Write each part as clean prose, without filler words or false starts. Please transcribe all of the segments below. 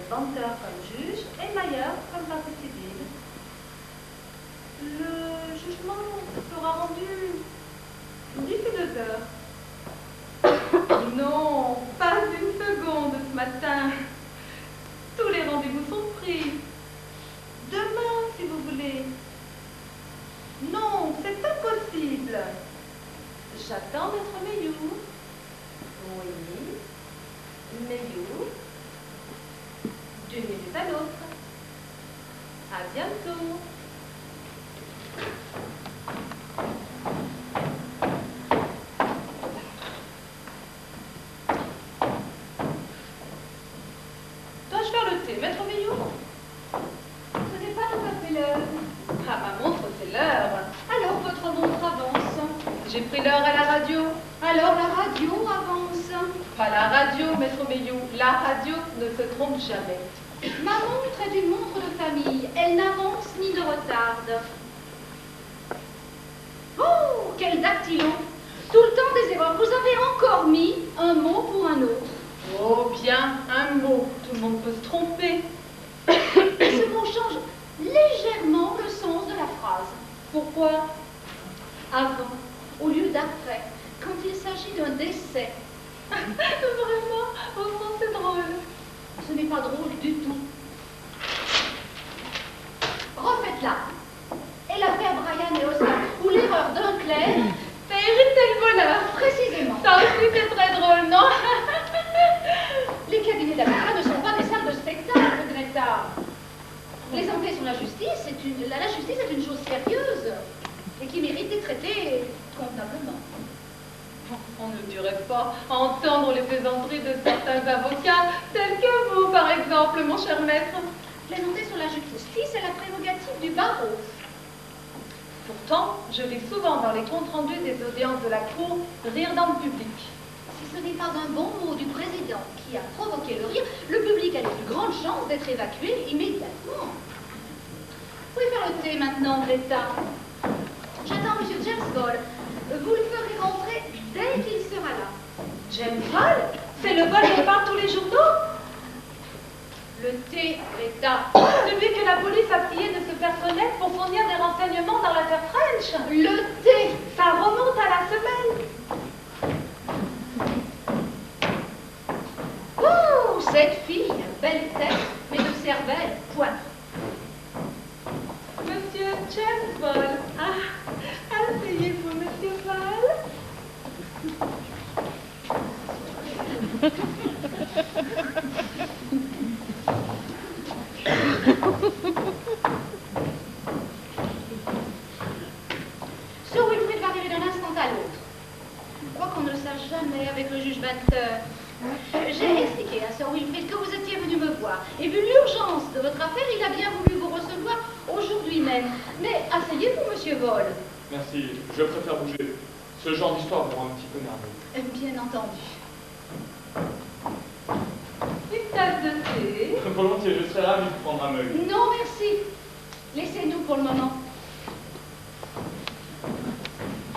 Banter comme juge et Mayer comme partie civile. Le jugement sera rendu d'ici 2 heures. Non, pas une seconde ce matin. Tous les rendez-vous sont pris. Demain, si vous voulez. Non, c'est impossible. J'attends Maître Meilloux. Oui. Meilloux. D'une minute à l'autre. À bientôt. Dois-je faire le thé, Maître Meilloux? Ce n'est pas tout à fait l'heure. Ah, ma montre, c'est l'heure. Alors votre montre avance. J'ai pris l'heure à la radio. Alors la radio avance. Pas la radio, Maître Meilloux. La radio ne se trompe jamais. Ma montre est une montre de famille. Elle n'avance ni ne retarde. Oh, quel dactylo! Tout le temps des erreurs. Vous avez encore mis un mot pour un autre. Oh bien, un mot. Tout le monde peut se tromper. Ce mot change légèrement le sens de la phrase. Pourquoi? Avant, au lieu d'après, quand il s'agit d'un décès. Vraiment, au fond, c'est drôle. Ce n'est pas drôle du tout. Refaites-la. Et l'affaire Brian et Oscar, ou l'erreur d'un clerc. Ça irritait le bonheur. Précisément. Ça aussi, c'est très drôle, non? Les cabinets d'avocats ne sont pas des salles de spectacle, Greta. Plaisanter sur la justice, la justice est une chose sérieuse et qui mérite d'être traitée convenablement. On ne dirait pas entendre les plaisanteries de certains avocats, tels que vous, par exemple, mon cher maître. Plaisanter sur la justice est la prérogative du barreau. Pourtant, je lis souvent dans les comptes rendus des audiences de la Cour rire dans le public. Si ce n'est pas un bon mot du président qui a provoqué le rire, le public a les plus grandes chances d'être évacué immédiatement. Vous pouvez faire le thé maintenant, Greta. J'attends M. James Ball. Vous le ferez rentrer dès qu'il sera là. James Ball? C'est le Ball dont parlent tous les journaux? Le thé, Greta. Celui que la police a prié de se faire connaître pour fournir des renseignements dans l'affaire French. Le thé. Ça remonte à la semaine. Oh, cette fille, belle tête, mais de cervelle, point. Monsieur James Ball. Ah, asseyez-vous, Monsieur Ball. Sir Wilfrid va arriver d'un instant à l'autre. Je crois qu'on ne le sache jamais avec le juge Banter. J'ai expliqué à Sir Wilfrid que vous étiez venu me voir. Et vu l'urgence de votre affaire, il a bien voulu vous recevoir aujourd'hui même. Mais asseyez-vous, Monsieur Vol. Merci, je préfère bouger. Ce genre d'histoire me rend un petit peu nerveux. Bien entendu. Une tasse de thé. Volontiers, je serais ravi de prendre un meuble. Non, merci. Laissez-nous pour le moment.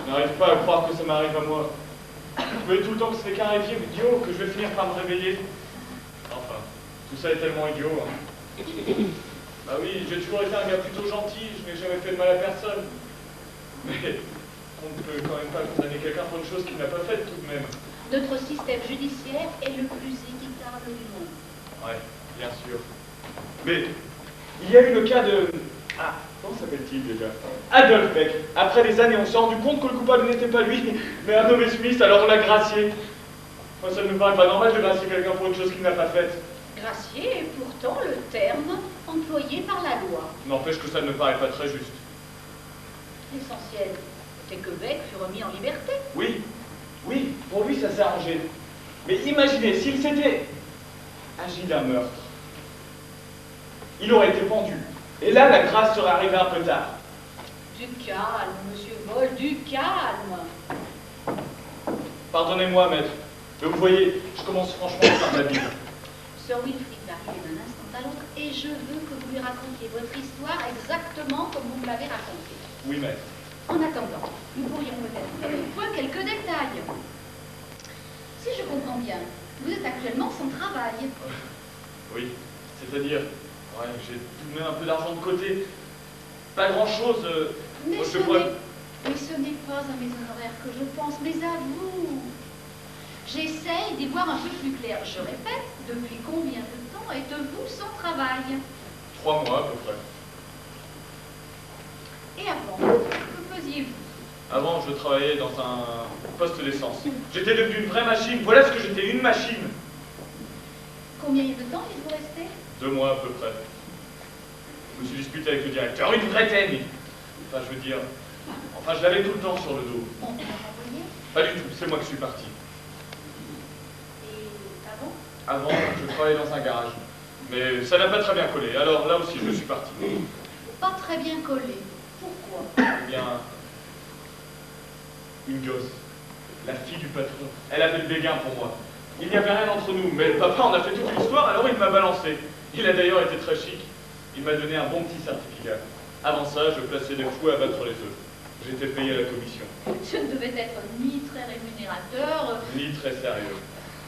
Je n'arrive pas à croire que ça m'arrive à moi. Je me dis tout le temps que ce n'est qu'un rêve idiot, que je vais finir par me réveiller. Enfin, tout ça est tellement idiot. Hein. Bah oui, j'ai toujours été un gars plutôt gentil, je n'ai jamais fait de mal à personne. Mais on ne peut quand même pas condamner quelqu'un pour une chose qu'il n'a pas faite tout de même. Notre système judiciaire est le plus équitable du monde. Ouais, bien sûr. Mais il y a eu le cas de... Ah, comment s'appelle-t-il déjà? Adolphe Beck. Après des années, on s'est rendu compte que le coupable n'était pas lui, mais un nommé Smith, alors on l'a gracié. Moi, ça ne me paraît pas normal de gracier quelqu'un pour une chose qu'il n'a pas faite. Gracier est pourtant le terme employé par la loi. N'empêche que ça ne me paraît pas très juste. L'essentiel, c'est que Beck fut remis en liberté. Oui, oui, pour lui, ça s'est arrangé. Mais imaginez, s'il s'était agi d'un meurtre, il aurait été pendu. Et là, la grâce serait arrivée un peu tard. Du calme, Monsieur Vol, du calme. Pardonnez-moi, maître. Mais vous voyez, je commence franchement à faire de la vie. Sir Wilfrid va arriver d'un instant à l'autre et je veux que vous lui racontiez votre histoire exactement comme vous me l'avez racontée. Oui, maître. En attendant, nous pourrions peut-être faire au point quelques détails. Si je comprends bien, vous êtes actuellement sans travail. Oui. C'est-à-dire, ouais, j'ai tout de même un peu d'argent de côté. Pas grand-chose. Mais moi, ce n'est pas à mes honoraires que je pense, mais à vous. J'essaye d'y voir un peu plus clair. Je répète, depuis combien de temps êtes-vous sans travail? 3 mois à peu près. Et avant, que faisiez-vous? Avant, je travaillais dans un poste d'essence. J'étais devenu une vraie machine. Voilà ce que j'étais, une machine. Combien de temps êtes-vous resté? 2 mois à peu près. Je me suis disputé avec le directeur. Une vraie teigne. Enfin, je veux dire... Enfin, je l'avais tout le temps sur le dos. On vous l'a renvoyé? Pas du tout, c'est moi qui suis parti. Et avant? Avant, je travaillais dans un garage. Mais ça n'a pas très bien collé. Alors là aussi, je suis parti. Pas très bien collé. Pourquoi? Eh bien... Une gosse. La fille du patron. Elle avait le béguin pour moi. Il n'y avait rien entre nous, mais le papa en a fait toute l'histoire, alors il m'a balancé. Il a d'ailleurs été très chic. Il m'a donné un bon petit certificat. Avant ça, je plaçais des fous à battre les œufs. J'étais payé à la commission. Ce ne devait être ni très rémunérateur, Ni très sérieux.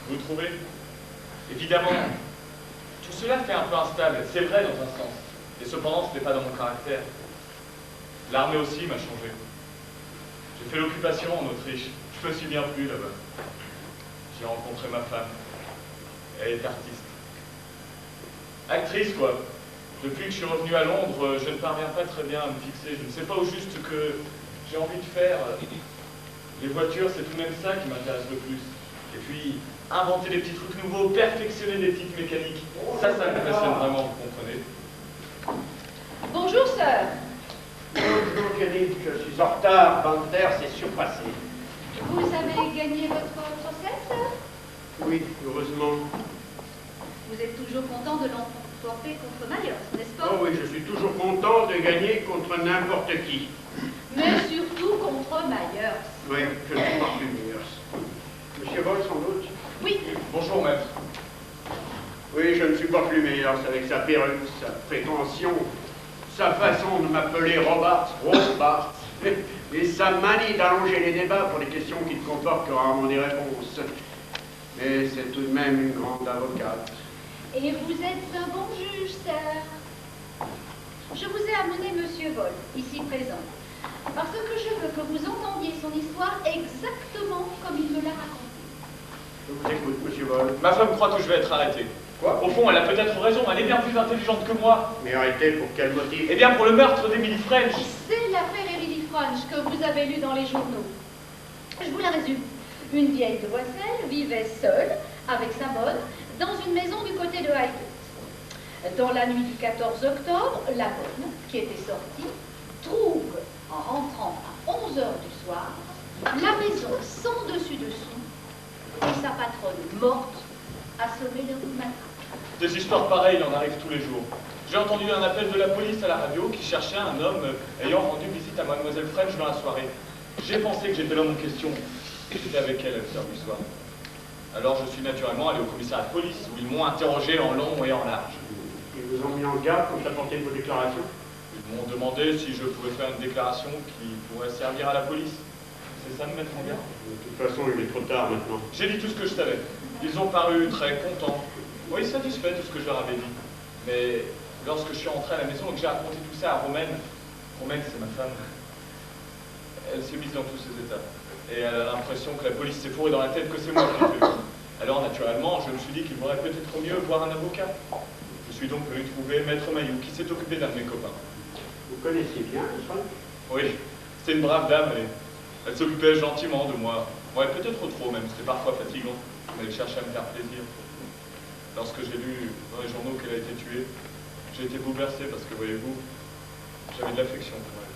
Vous trouvez? Évidemment, tout cela fait un peu instable. C'est vrai dans un sens. Et cependant, ce n'est pas dans mon caractère. L'armée aussi m'a changé. J'ai fait l'occupation en Autriche. Je me suis bien plu là-bas. J'ai rencontré ma femme. Elle est artiste. Actrice, quoi. Depuis que je suis revenu à Londres, je ne parviens pas très bien à me fixer. Je ne sais pas au juste que j'ai envie de faire. Les voitures, c'est tout de même ça qui m'intéresse le plus. Et puis, inventer des petits trucs nouveaux, perfectionner des petites mécaniques. Ça me passionne vraiment, vous comprenez. Bonjour, sœur. Bonjour, Jenny. Je suis en retard. Banter s'est surpassé. Vous avez gagné votre procès, sœur? Oui, heureusement. Vous êtes toujours content de l'emporter contre Myers, n'est-ce pas? Oh oui, je suis toujours content de gagner contre n'importe qui. Mais surtout contre Myers. Oui, je ne suis pas plus meilleur. Monsieur Vol, sans doute? Oui. Bonjour, maître. Oui, je ne suis pas plus meilleur avec sa perruque, sa prétention, sa façon de m'appeler Robart, et sa manie d'allonger les débats pour des questions qui ne comportent que rarement des réponses. Mais c'est tout de même une grande avocate. Et vous êtes un bon juge, sœur. Je vous ai amené Monsieur Vol, ici présent, parce que je veux que vous entendiez son histoire exactement comme il me l'a racontée. Je vous écoute, Monsieur Vol. Ma femme croit que je vais être arrêté. Quoi? Au fond, elle a peut-être raison, elle est bien plus intelligente que moi. Mais arrêtez, pour quel motif? Eh bien, pour le meurtre d'Emily French. C'est l'affaire Emily French que vous avez lue dans les journaux. Je vous la résume. Une vieille demoiselle vivait seule, avec sa bonne, dans une maison du côté de Highgate. Dans la nuit du 14 octobre, la bonne, qui était sortie, trouve, en rentrant à 11 h du soir, la maison sans dessus-dessous et sa patronne morte, assommée d'un coup de matraque. Des histoires pareilles, il en arrive tous les jours. J'ai entendu un appel de la police à la radio qui cherchait un homme ayant rendu visite à mademoiselle French dans la soirée. J'ai pensé que j'étais l'homme en question. J'étais avec elle à 1 h du soir. Alors je suis naturellement allé au commissariat de police où ils m'ont interrogé en long et en large. Ils vous ont mis en garde quand apporté vos déclarations? Ils m'ont demandé si je pouvais faire une déclaration qui pourrait servir à la police. C'est ça, me mettre en garde? De toute façon, il est trop tard maintenant. J'ai dit tout ce que je savais. Ils ont paru très contents. Oui, satisfaits de ce que je leur avais dit. Mais lorsque je suis rentré à la maison et que j'ai raconté tout ça à Romaine, Romaine c'est ma femme, elle s'est mise dans tous ses états. Et elle a l'impression que la police s'est fourrée dans la tête que c'est moi qui l'ai fait. Alors naturellement, je me suis dit qu'il vaudrait peut-être mieux voir un avocat. Je suis donc venu trouver Maître Mailloux, qui s'est occupé d'un de mes copains. Vous connaissiez bien, French? Oui, c'était une brave dame, elle s'occupait gentiment de moi. Ouais, peut-être trop même, c'était parfois fatigant, mais elle cherchait à me faire plaisir. Lorsque j'ai lu dans les journaux qu'elle a été tuée, j'ai été bouleversé parce que, voyez-vous, j'avais de l'affection pour elle.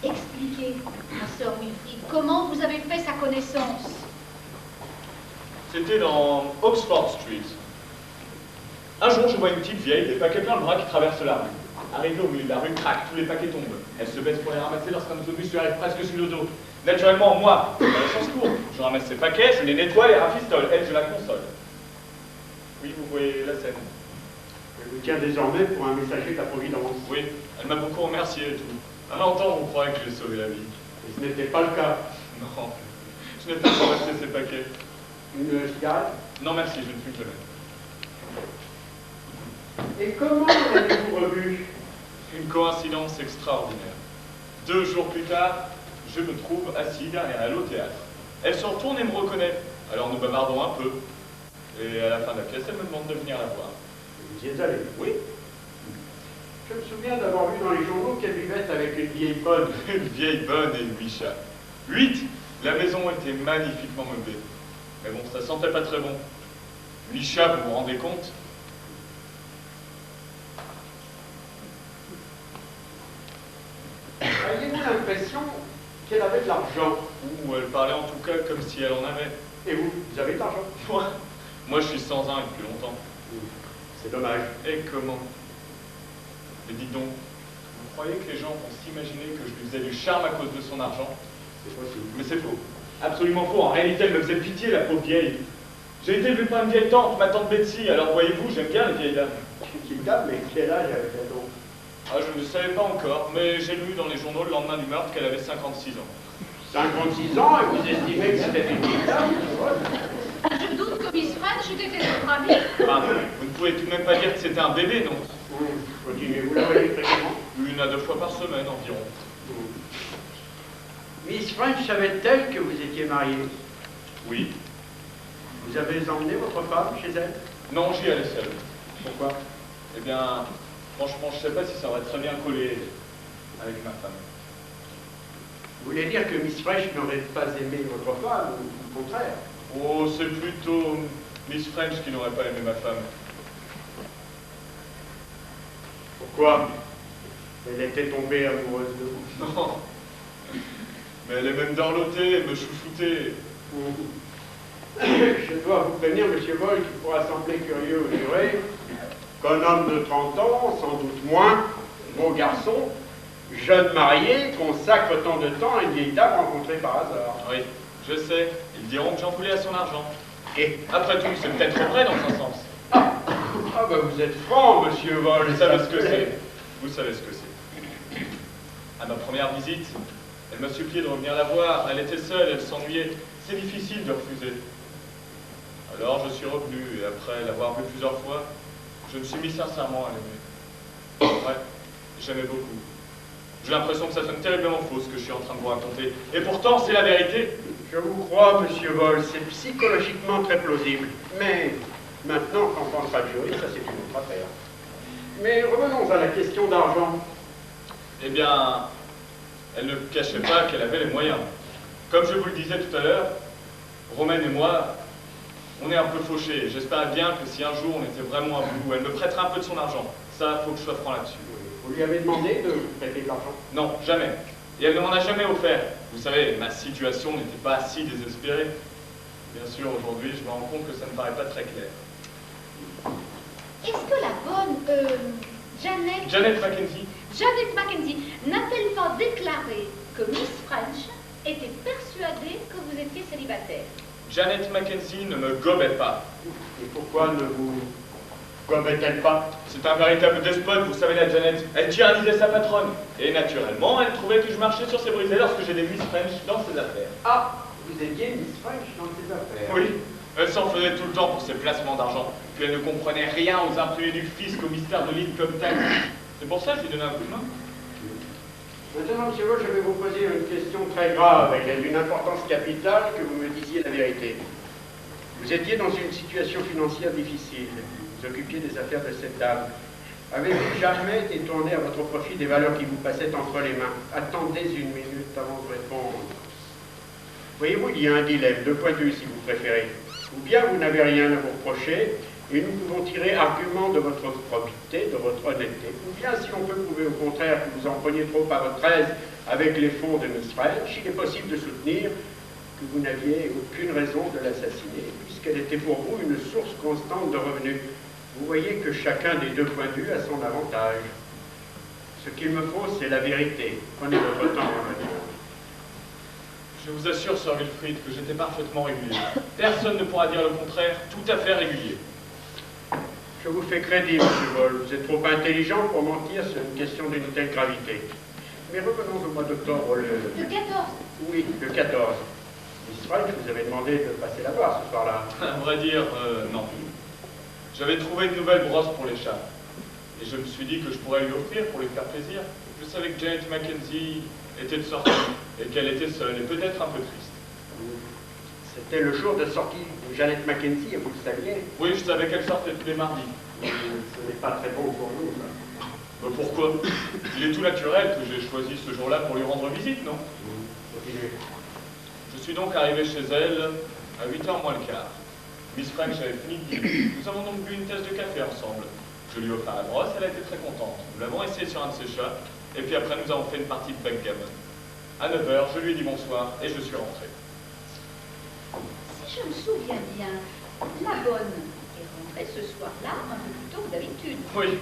Expliquez, ma sœur Wilfrid, comment vous avez fait sa connaissance? C'était dans Oxford Street. Un jour, je vois une petite vieille, des paquets plein de bras qui traversent la rue. Arrivée au milieu de la rue, crac, tous les paquets tombent. Elle se baisse pour les ramasser lorsqu'un autobus lui arrive presque sur le dos. Naturellement, moi, c'est pas la chance courte. Je ramasse ses paquets, je les nettoie, les rafistole. Elle, je la console. Oui, vous voyez la scène. Elle vous tient désormais pour un messager de la Providence. Oui, elle m'a beaucoup remercié et tout. À longtemps, on croyait que j'ai sauvé la vie. Et ce n'était pas le cas. Non, je n'ai pas ramassé ses paquets. Une cigarette? Non, merci, je ne fume jamais. Et comment l'avez-vous revu? Une coïncidence extraordinaire. 2 jours plus tard, je me trouve assis derrière elle au théâtre. Elle se retourne et me reconnaît. Alors nous bavardons un peu. Et à la fin de la pièce, elle me demande de venir la voir. Vous y êtes allé? Oui. Je me souviens d'avoir vu dans les journaux qu'elle vivait avec une vieille bonne. Une vieille bonne et 8 chats. 8! La maison était magnifiquement meublée. Mais bon, ça sentait pas très bon. 8 chats, vous vous rendez compte? Aviez-vous l'impression qu'elle avait de l'argent? Ou elle parlait en tout cas comme si elle en avait. Et vous, vous avez de l'argent? Moi, je suis sans un depuis longtemps. C'est dommage. Et comment? Mais dites donc, vous croyez que les gens vont s'imaginer que je lui faisais du charme à cause de son argent? C'est possible. Mais c'est faux. Absolument faux. En réalité, elle me faisait pitié, la pauvre vieille. J'ai été élevé par une vieille tante, ma tante Betsy. Alors voyez-vous, j'aime bien les vieilles dames. Vieille dame, mais quel âge avait-elle donc? Ah, je ne le savais pas encore, mais j'ai lu dans les journaux le lendemain du meurtre qu'elle avait 56 ans. 56 ans, et vous estimez que c'était une vieille dame? Je doute que Miss French eût été votre amie. Enfin, vous ne pouvez tout de même pas dire que c'était un bébé, non? Continuez, vous la voyez fréquemment? 1 à 2 fois par semaine environ. Miss French savait-elle que vous étiez marié? Oui. Vous avez emmené votre femme chez elle? Non, j'y allais seul. Pourquoi? Eh bien, franchement, je ne sais pas si ça aurait très bien collé avec ma femme. Vous voulez dire que Miss French n'aurait pas aimé votre femme, ou au contraire? Oh, c'est plutôt Miss French qui n'aurait pas aimé ma femme. Pourquoi? Elle était tombée amoureuse de vous. Non. Mais elle est même dorlotée et me chouchouter. Je dois vous prévenir, monsieur Boll, qu'il pourra sembler curieux ou juré qu'un homme de 30 ans, sans doute moins, beau garçon, jeune marié, consacre tant de temps à une vieille dame rencontrée par hasard. Oui, je sais. Ils diront que j'en voulais à son argent. Et Après tout, c'est peut-être vrai dans un sens. ah ben vous êtes franc, monsieur Boll. Vous savez ce que c'est. Vous savez ce que c'est. À ma première visite, elle m'a supplié de revenir la voir. Elle était seule, elle s'ennuyait. C'est difficile de refuser. Alors je suis revenu, et après l'avoir vue plusieurs fois, je me suis mis sincèrement à l'aimer. Ouais, j'aimais beaucoup. J'ai l'impression que ça sonne terriblement faux ce que je suis en train de vous raconter. Et pourtant, c'est la vérité. Je vous crois, monsieur Boll, c'est psychologiquement très plausible. Mais maintenant, qu'en pensera le jury, ça c'est une autre affaire. Mais revenons à la question d'argent. Eh bien, elle ne cachait pas qu'elle avait les moyens. Comme je vous le disais tout à l'heure, Romaine et moi, on est un peu fauchés. J'espérais bien que si un jour on était vraiment à bout, elle me prêterait un peu de son argent. Ça, faut que je sois franc là-dessus. Vous lui avez demandé de vous prêter de l'argent? Non, jamais. Et elle ne m'en a jamais offert. Vous savez, ma situation n'était pas si désespérée. Bien sûr, aujourd'hui, je me rends compte que ça ne paraît pas très clair. Est-ce que la bonne, Janet Mackenzie, Janet Mackenzie, n'a-t-elle pas déclaré que Miss French était persuadée que vous étiez célibataire? Janet Mackenzie ne me gobait pas. Et pourquoi ne vous gobait-elle pas? C'est un véritable despote, vous savez, la Janet. Elle tyrannisait sa patronne. Et naturellement, elle trouvait que je marchais sur ses brisées lorsque j'ai des Miss French dans ses affaires. Ah, vous étiez Miss French dans ses affaires? Oui, elle s'en faisait tout le temps pour ses placements d'argent. Puis elle ne comprenait rien aux imprimés du fisc, au mystère de l'income tax. C'est pour ça que je lui donnais un coup de main. Maintenant, monsieur Boll, je vais vous poser une question très grave et d'une importance capitale que vous me disiez la vérité. Vous étiez dans une situation financière difficile. Vous occupiez des affaires de cette dame. Avez-vous jamais détourné à votre profit des valeurs qui vous passaient entre les mains? Attendez une minute avant de répondre. Voyez-vous, il y a un dilemme, 2 points de vue si vous préférez. Ou bien vous n'avez rien à vous reprocher, et nous pouvons tirer argument de votre probité, de votre honnêteté. Ou bien, si on peut prouver au contraire que vous en preniez trop à votre aise avec les fonds de Miss French, il est possible de soutenir que vous n'aviez aucune raison de l'assassiner, puisqu'elle était pour vous une source constante de revenus. Vous voyez que chacun des 2 points de vue a son avantage. Ce qu'il me faut, c'est la vérité. Prenez votre temps à me répondre. Je vous assure, Sir Wilfrid, que j'étais parfaitement régulier. Personne ne pourra dire le contraire, tout à fait régulier. Je vous fais crédit, monsieur Boll. Vous êtes trop intelligent pour mentir sur une question d'une telle gravité. Mais revenons au mois d'octobre, Le 14. Oui, le 14. Miss French, vous avez demandé de passer la voir ce soir-là. À vrai dire, non. J'avais trouvé une nouvelle brosse pour les chats. Et je me suis dit que je pourrais lui offrir pour lui faire plaisir. Je savais que Janet Mackenzie était de sortie et qu'elle était seule et peut-être un peu triste. C'était le jour de sortie de Janet Mackenzie, vous le saviez? Oui, je savais qu'elle sortait tous les mardis. Ce n'est pas très bon pour nous, ça. Mais pourquoi? Il est tout naturel que j'ai choisi ce jour-là pour lui rendre visite, non? Continuez. Je suis donc arrivé chez elle à 8h moins le quart. Miss French avait fini de dîner. Nous avons donc bu une tasse de café ensemble. Je lui ai offert la brosse, elle a été très contente. Nous l'avons essayé sur un de ses chats, et puis après nous avons fait une partie de backgammon. À 9h, je lui ai dit bonsoir, et je suis rentré. Si je me souviens bien, la bonne est rentrée ce soir-là un peu plus tôt que d'habitude. Oui.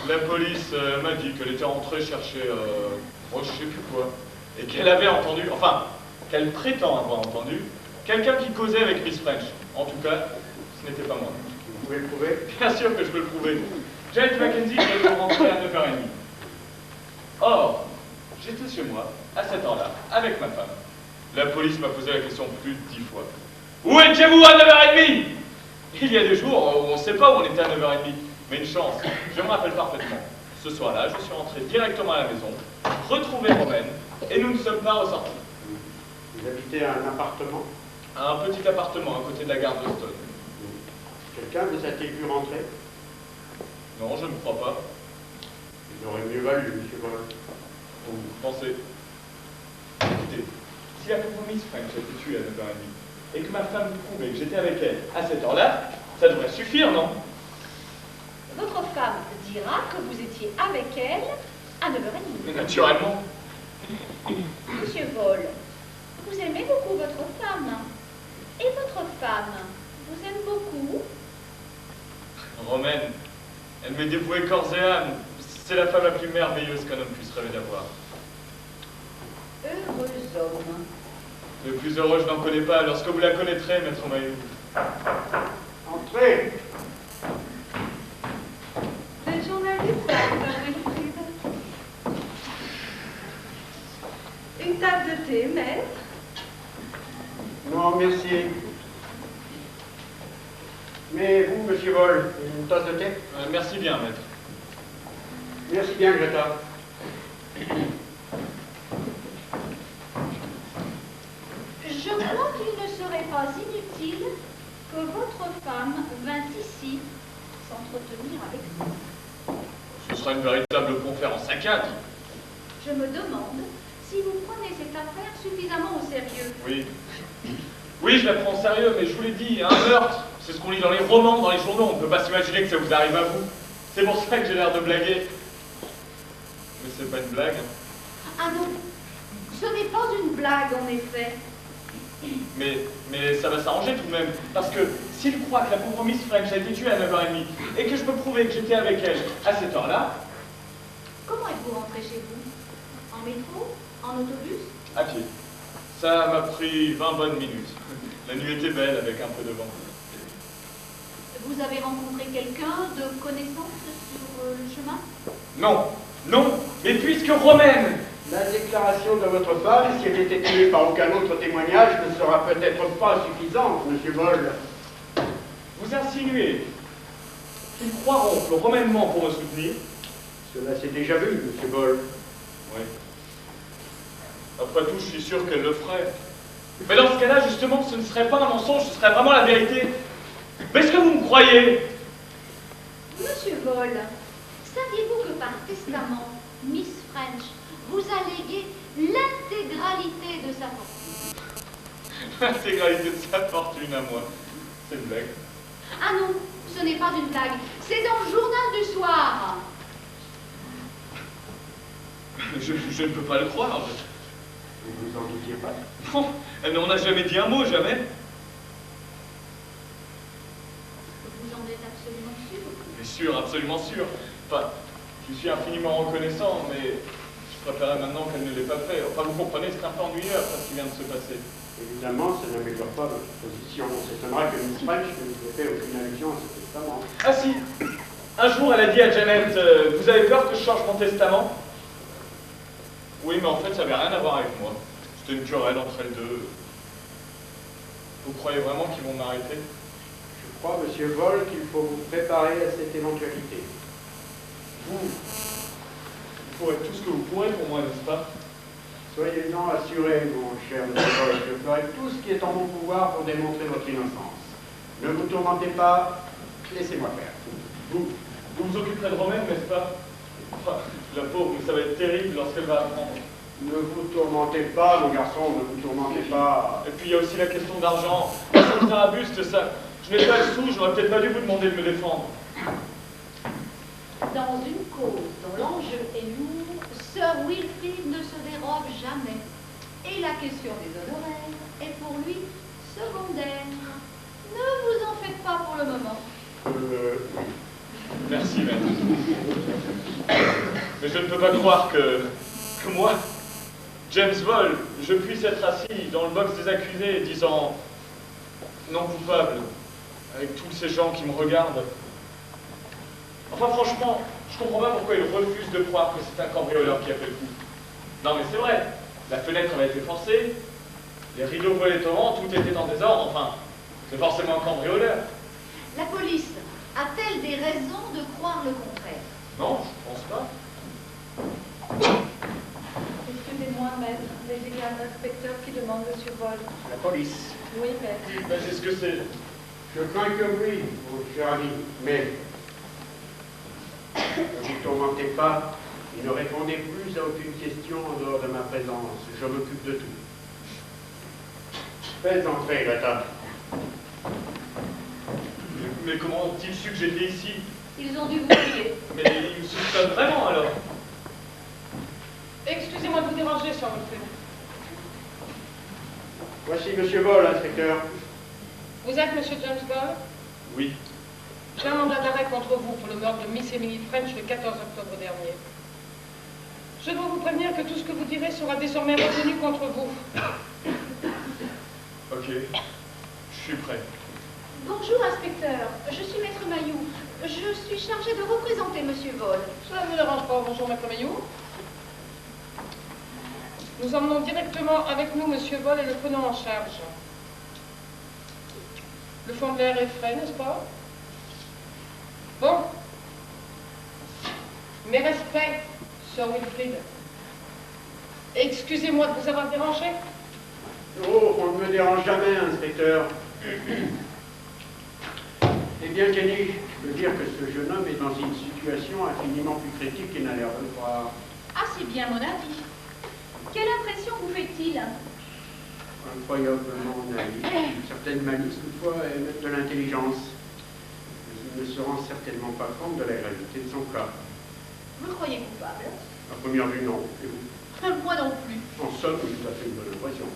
La police m'a dit qu'elle était rentrée chercher, je sais plus quoi, et qu'elle avait entendu, enfin, qu'elle prétend avoir entendu, quelqu'un qui causait avec Miss French. En tout cas, ce n'était pas moi. Vous pouvez le prouver? Bien sûr que je peux le prouver. Janet Mackenzie est rentrée à 9h30. Or, j'étais chez moi, à cette heure-là, avec ma femme. La police m'a posé la question plus de 10 fois. Où étiez-vous à 9h30? Il y a des jours où on ne sait pas où on était à 9h30. Mais une chance, je me rappelle parfaitement. Ce soir-là, je suis rentré directement à la maison, retrouvé Romaine, et nous ne sommes pas ressortis. Vous habitez un appartement? Un petit appartement à côté de la gare de Stone. Quelqu'un vous a-t-il vu rentrer? Non, je ne crois pas. Il aurait mieux valu, monsieur Boll. Vous pensez? Écoutez, si la pauvre Miss French a été tuée à 9h30, et que ma femme prouvait que j'étais avec elle à cette heure-là, ça devrait suffire, non? Votre femme dira que vous étiez avec elle à 9h30. Mais naturellement. Monsieur Voll, vous aimez beaucoup votre femme. Et votre femme vous aime beaucoup? Romaine, elle m'est dévouée corps et âme. C'est la femme la plus merveilleuse qu'un homme puisse rêver d'avoir. Heureux homme. Le plus heureux, je n'en connais pas. Lorsque vous la connaîtrez, maître Maillot. Entrez! Les journalistes à Wilfrid. Une tasse de thé, maître? Non, merci. Mais vous, monsieur Voll, une tasse de thé? Merci bien, maître. Merci bien, Greta. Je crois qu'il ne serait pas inutile que votre femme vînt ici s'entretenir avec vous. Ce sera une véritable conférence à 4. Je me demande si vous prenez cette affaire suffisamment au sérieux. Oui. Oui, je la prends au sérieux, mais je vous l'ai dit, un meurtre, c'est ce qu'on lit dans les romans, dans les journaux. On ne peut pas s'imaginer que ça vous arrive à vous. C'est pour ça que j'ai l'air de blaguer. Mais c'est pas une blague. Ah non, ce n'est pas une blague en effet. Mais ça va s'arranger tout de même. Parce que s'il croit que la pauvre Miss French a été tuée à 9h30 et que je peux prouver que j'étais avec elle à cette heure-là... Comment êtes-vous rentré chez vous? En métro? En autobus? À pied. Ça m'a pris 20 bonnes minutes. La nuit était belle avec un peu de vent. Vous avez rencontré quelqu'un de connaissance sur le chemin? Non, non, mais puisque Romaine... La déclaration de votre femme, si elle était tuée par aucun autre témoignage, ne sera peut-être pas suffisante, monsieur Voll. Vous insinuez qu'ils croient rompre romainement pour me soutenir? Cela s'est déjà vu, monsieur Voll. Oui. Après tout, je suis sûr qu'elle le ferait. Mais dans ce cas-là, justement, ce ne serait pas un mensonge, ce serait vraiment la vérité. Mais est-ce que vous me croyez? Monsieur Voll, saviez-vous que par testament, Miss French vous a légué l'intégralité de sa fortune? L'intégralité de sa fortune à moi. C'est une blague. Ah non, ce n'est pas une blague. C'est dans le journal du soir. Je ne peux pas le croire. Vous vous en doutiez pas? Non, elle n'en a jamais dit un mot, jamais. Vous en êtes absolument sûr? Bien sûr, absolument sûr. Enfin, je suis infiniment reconnaissant, mais je préférais maintenant qu'elle ne l'ait pas fait. Enfin, vous comprenez, c'est un peu ennuyeux après ce qui vient de se passer. Évidemment, ça n'améliore pas votre position. On s'étonnera que Miss French ne vous ait fait aucune allusion à ce testament. Ah si, un jour elle a dit à Janet, vous avez peur que je change mon testament? Oui, mais en fait, ça n'avait rien à voir avec moi. C'était une querelle entre elles deux. Vous croyez vraiment qu'ils vont m'arrêter? Je crois, monsieur Vol, qu'il faut vous préparer à cette éventualité. Vous ferez tout ce que vous pourrez pour moi, n'est-ce pas? Soyez-en assuré, mon cher monsieur Vol, je ferai tout ce qui est en mon pouvoir pour démontrer votre innocence. Ne vous tourmentez pas, laissez-moi faire. Vous vous occuperez de Romaine, n'est-ce pas? Enfin, la pauvre, mais ça va être terrible lorsqu'elle va apprendre. Ne vous tourmentez pas, mon garçon, ne vous tourmentez pas. Et puis il y a aussi la question d'argent. Ça me fait un buste, ça. Je n'ai pas le sou, j'aurais peut-être pas dû vous demander de me défendre. Dans une cause dont l'enjeu est lourd, Sir Wilfrid ne se dérobe jamais. Et la question des honoraires est pour lui secondaire. Ne vous en faites pas pour le moment. Merci, maître. Mais je ne peux pas croire que moi, James Vol, je puisse être assis dans le box des accusés disant non coupable avec tous ces gens qui me regardent. Enfin, franchement, je comprends pas pourquoi il refuse de croire que c'est un cambrioleur qui a fait le coup. Non, mais c'est vrai. La fenêtre avait été forcée, les rideaux volaient au vent, tout était en désordre. Enfin, c'est forcément un cambrioleur. La police a-t-elle des raisons de croire le contraire? Non, je pense pas. Excusez-moi, maître, mais il y a un inspecteur qui demande monsieur Vol. La police. Oui, maître. Ben, c'est ce que c'est. Je crains que oui, mon cher ami, mais ne vous tourmentez pas et ne répondez plus à aucune question en dehors de ma présence. Je m'occupe de tout. Faites entrer la table. Mais comment ont-ils su que j'étais ici? Ils ont dû vous crier. Mais ils me soupçonnent vraiment alors. Excusez-moi de vous déranger, Sir Wilfrid. Voici monsieur Vol, inspecteur. Vous êtes monsieur James Vol? Oui. J'ai un mandat d'arrêt contre vous pour le meurtre de Miss Emily French le 14 octobre dernier. Je dois vous prévenir que tout ce que vous direz sera désormais retenu contre vous. Ok. Je suis prêt. Bonjour, inspecteur. Je suis maître Mailloux. Je suis chargée de représenter monsieur Vol. Cela ne me dérange pas. Bonjour, maître Mailloux. Nous emmenons directement avec nous monsieur Vol et le prenons en charge. Le fond de l'air est frais, n'est-ce pas? Bon. Mes respects, Sir Wilfrid. Excusez-moi de vous avoir dérangé. Oh, on ne me dérange jamais, inspecteur. Eh bien, Kenny, je veux dire que ce jeune homme est dans une situation infiniment plus critique qu'il n'a l'air de le croire. Ah, c'est bien mon avis. Quelle impression vous fait-il? Incroyablement naïf, une certaine malice toutefois et même de l'intelligence. Mais il ne se rend certainement pas compte de la gravité de son cas. Vous le croyez coupable? À première vue, non. Et vous? Moi non plus. En somme, tout à fait une bonne impression.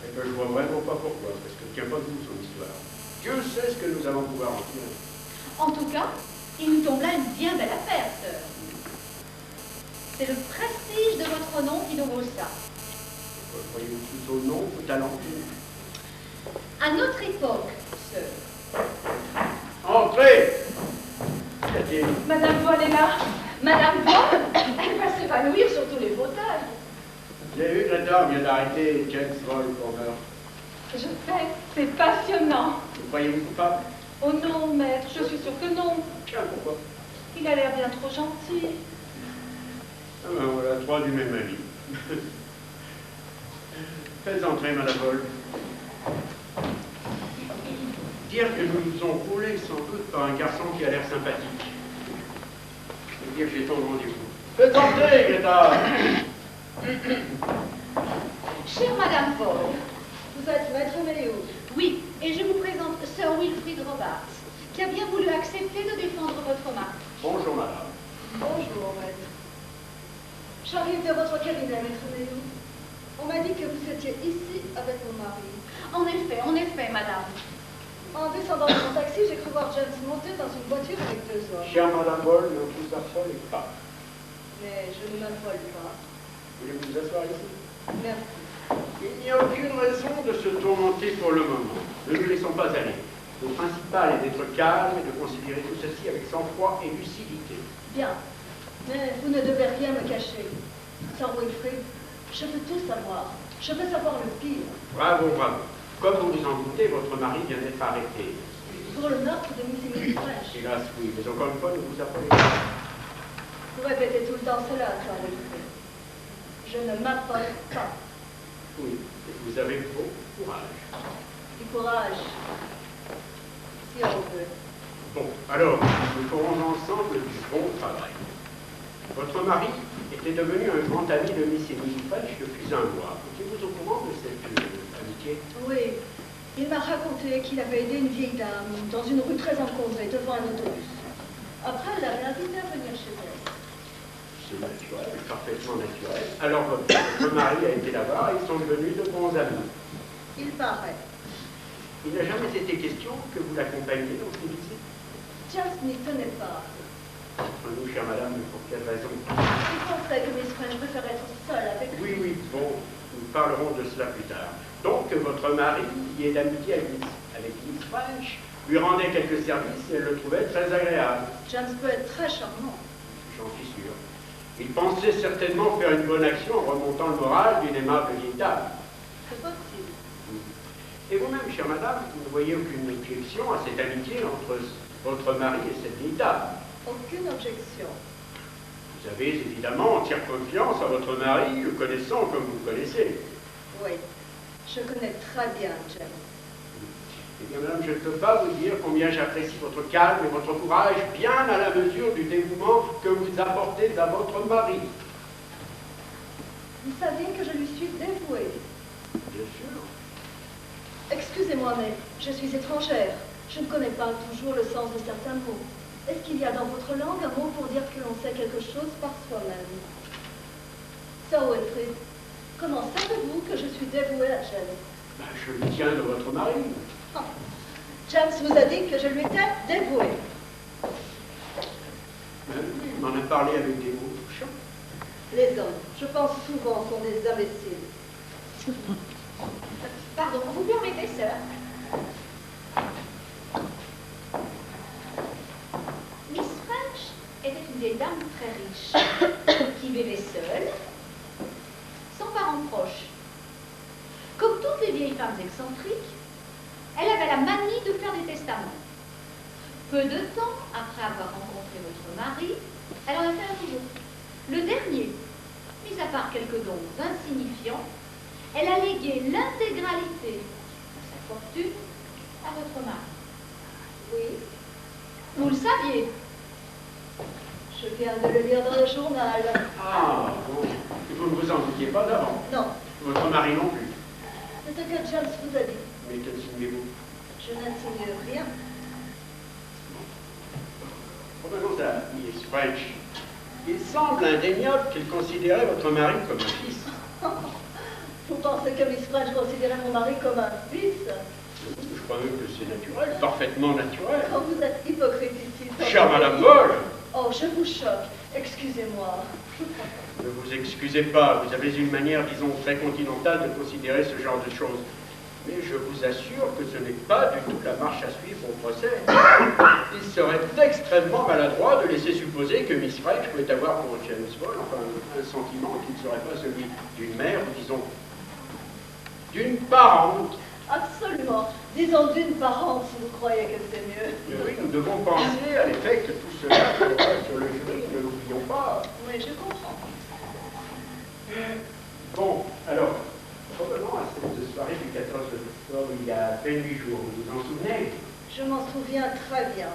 Et que je vois vraiment pas pourquoi, parce que ne tient pas debout son histoire. Dieu sait ce que nous allons pouvoir en tirer. En tout cas, il nous tombe là une bien belle affaire, sœur. C'est le prestige de votre nom qui nous vaut ça. Croyez-vous plutôt nom ou talent? À notre époque, sœur. Entrez! Qu'y a-t-il? Madame Vol est là. Madame Vol, elle va s'évanouir sur tous les fauteuils. J'ai vu que la dame vient d'arrêter James Vol pour meurtre. Je sais, c'est passionnant. Vous croyez-vous coupable? Oh non, maître, je suis sûre que non. Tiens, pourquoi? Il a l'air bien trop gentil. Ah ben, voilà trois du même avis. Faites entrer, Madame Vol. Dire que nous nous sommes roulés sans doute par un garçon qui a l'air sympathique. C'est dire que j'ai ton rendez-vous. Faites entrer, Greta! Chère Madame Vol, Vous êtes maître Mailloux. oui, et je vous présente Sir Wilfrid Robarts, qui a bien voulu accepter de défendre votre mari. Bonjour, Madame. Bonjour, maître. J'arrive de votre cabinet, maître Mailloux. On m'a dit que vous étiez ici avec mon mari. En effet, madame. En descendant de mon taxi, j'ai cru voir James monter dans une voiture avec deux hommes. Chère Madame Vol, ne vous affolez pas. Mais je ne m'affole pas. Voulez-vous vous asseoir ici? Merci. Il n'y a aucune raison de se tourmenter pour le moment. Ne nous laissons pas aller. Le principal est d'être calme et de considérer tout ceci avec sang-froid et lucidité. Bien. Mais vous ne devez rien me cacher. Sir Wilfrid, je veux tout savoir. Je veux savoir le pire. Bravo, bravo. Comme vous vous en doutez, votre mari vient d'être arrêté. Pour le meurtre de Miss Emily French. Hélas, oui, mais encore une fois, ne vous appelez Vous répétez tout le temps cela, Sir Wilfrid. Je ne m'apporte pas. Oui, et vous avez beau courage. Du courage. Si on veut. Bon, alors, nous ferons ensemble du bon travail. Votre mari était devenu un grand ami de Miss Emily French depuis un mois. Étiez-vous au courant de cette amitié? Oui. Il m'a raconté qu'il avait aidé une vieille dame dans une rue très encombrée devant un autobus. Après, elle l'avait invité à venir chez elle. C'est naturel, parfaitement naturel. Alors, votre mari a été là-bas et ils sont devenus de bons amis. Il paraît. Il n'a jamais été question que vous l'accompagniez dans ces visites? James n'y tenait pas. Entre nous, chère madame, mais pour quelle raison? Il pensait que Miss French préférait être seule avec lui. Oui, oui, bon, nous parlerons de cela plus tard. Donc, votre mari, qui est d'amitié avec Miss French, lui rendait quelques services et elle le trouvait très agréable. James peut être très charmant. J'en suis sûr. Il pensait certainement faire une bonne action en remontant le moral d'une aimable vieille dame. C'est possible. Et vous-même, chère madame, vous ne voyez aucune objection à cette amitié entre votre mari et cette vieille dame? Aucune objection. Vous avez évidemment entière confiance à votre mari, le connaissant comme vous le connaissez. Oui. Je connais très bien James. Eh bien, madame, je ne peux pas vous dire combien j'apprécie votre calme et votre courage, bien à la mesure du dévouement que vous apportez à votre mari. Vous savez que je lui suis dévouée. Bien sûr. Excusez-moi, mais je suis étrangère. Je ne connais pas toujours le sens de certains mots. Est-ce qu'il y a dans votre langue un mot pour dire que l'on sait quelque chose par soi-même? Sir Wilfrid, comment savez-vous que je suis dévouée à James? Ben, je le tiens de votre mari. Oh. James vous a dit que je lui étais dévouée. Ben, oui, il m'en a parlé avec des mots touchants. Les hommes, je pense souvent, sont des imbéciles. Pardon, vous permettez, sœur? Miss French était une vieille dame très riche, qui vivait seule, sans parents proches. Comme toutes les vieilles femmes excentriques, elle avait la manie de faire des testaments. Peu de temps après avoir rencontré votre mari, elle en a fait un nouveau. Le dernier, mis à part quelques dons insignifiants, elle a légué l'intégralité de sa fortune à votre mari. Oui, Vous le saviez. je viens de le lire dans le journal. Ah, bon. Vous ne vous en doutiez pas d'avant. Non, Votre mari non plus. c'est ce que James vous a dit. Mais qu'insinuez-vous? Je n'insinue rien. Revenons à Miss French. Il semble indéniable qu'il considérait votre mari comme un fils. Vous pensez que Miss French considérait mon mari comme un fils? Je crois même que c'est naturel, parfaitement naturel. Quand vous êtes hypocrite ici. Chère Madame Boll, Oh, je vous choque. Excusez-moi. ne vous excusez pas, vous avez une manière, disons, très continentale de considérer ce genre de choses. Mais je vous assure que ce n'est pas du tout la marche à suivre au procès. Il serait extrêmement maladroit de laisser supposer que Miss French pouvait avoir pour James Ball, enfin, un sentiment qui ne serait pas celui d'une mère, ou disons, d'une parente. Absolument. Disons d'une parente si vous croyez que c'est mieux. Oui, nous devons penser à l'effet que tout cela aura sur le jury, ne l'oublions pas. Oui, je comprends. Bon, alors, revenons à cette soirée du 14 octobre, il y a à peine 8 jours, vous vous en souvenez? Je m'en souviens très bien.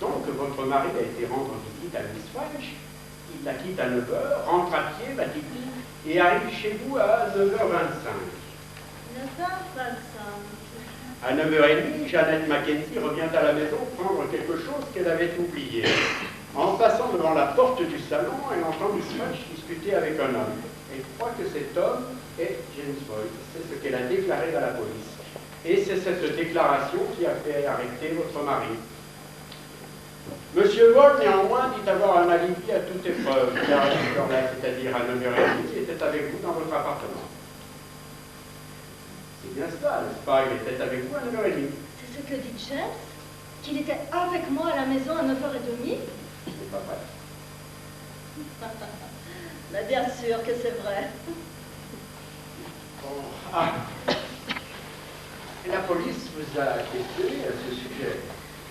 Donc, votre mari a été rendre visite à Miss French, il la quitte à 9h, rentre à pied, dit-il, et arrive chez vous à 9h25. 9h25. À 9h30, Jeannette Mackenzie revient à la maison prendre quelque chose qu'elle avait oublié. En passant devant la porte du salon, elle entend Miss French discuter avec un homme. Elle croit que cet homme est James Boyd. C'est ce qu'elle a déclaré à la police. Et c'est cette déclaration qui a fait arrêter votre mari. Monsieur Boyd, néanmoins, dit avoir un alibi à toute épreuve, car à cette heure-là, c'est-à-dire à 9h30, il était avec vous dans votre appartement. C'est bien ça, n'est-ce pas? Il était avec vous à 9h30. C'est ce que dit James? Qu'il était avec moi à la maison à 9h30? C'est pas vrai. Mais bien sûr que c'est vrai. Bon. Ah. La police vous a questionné à ce sujet.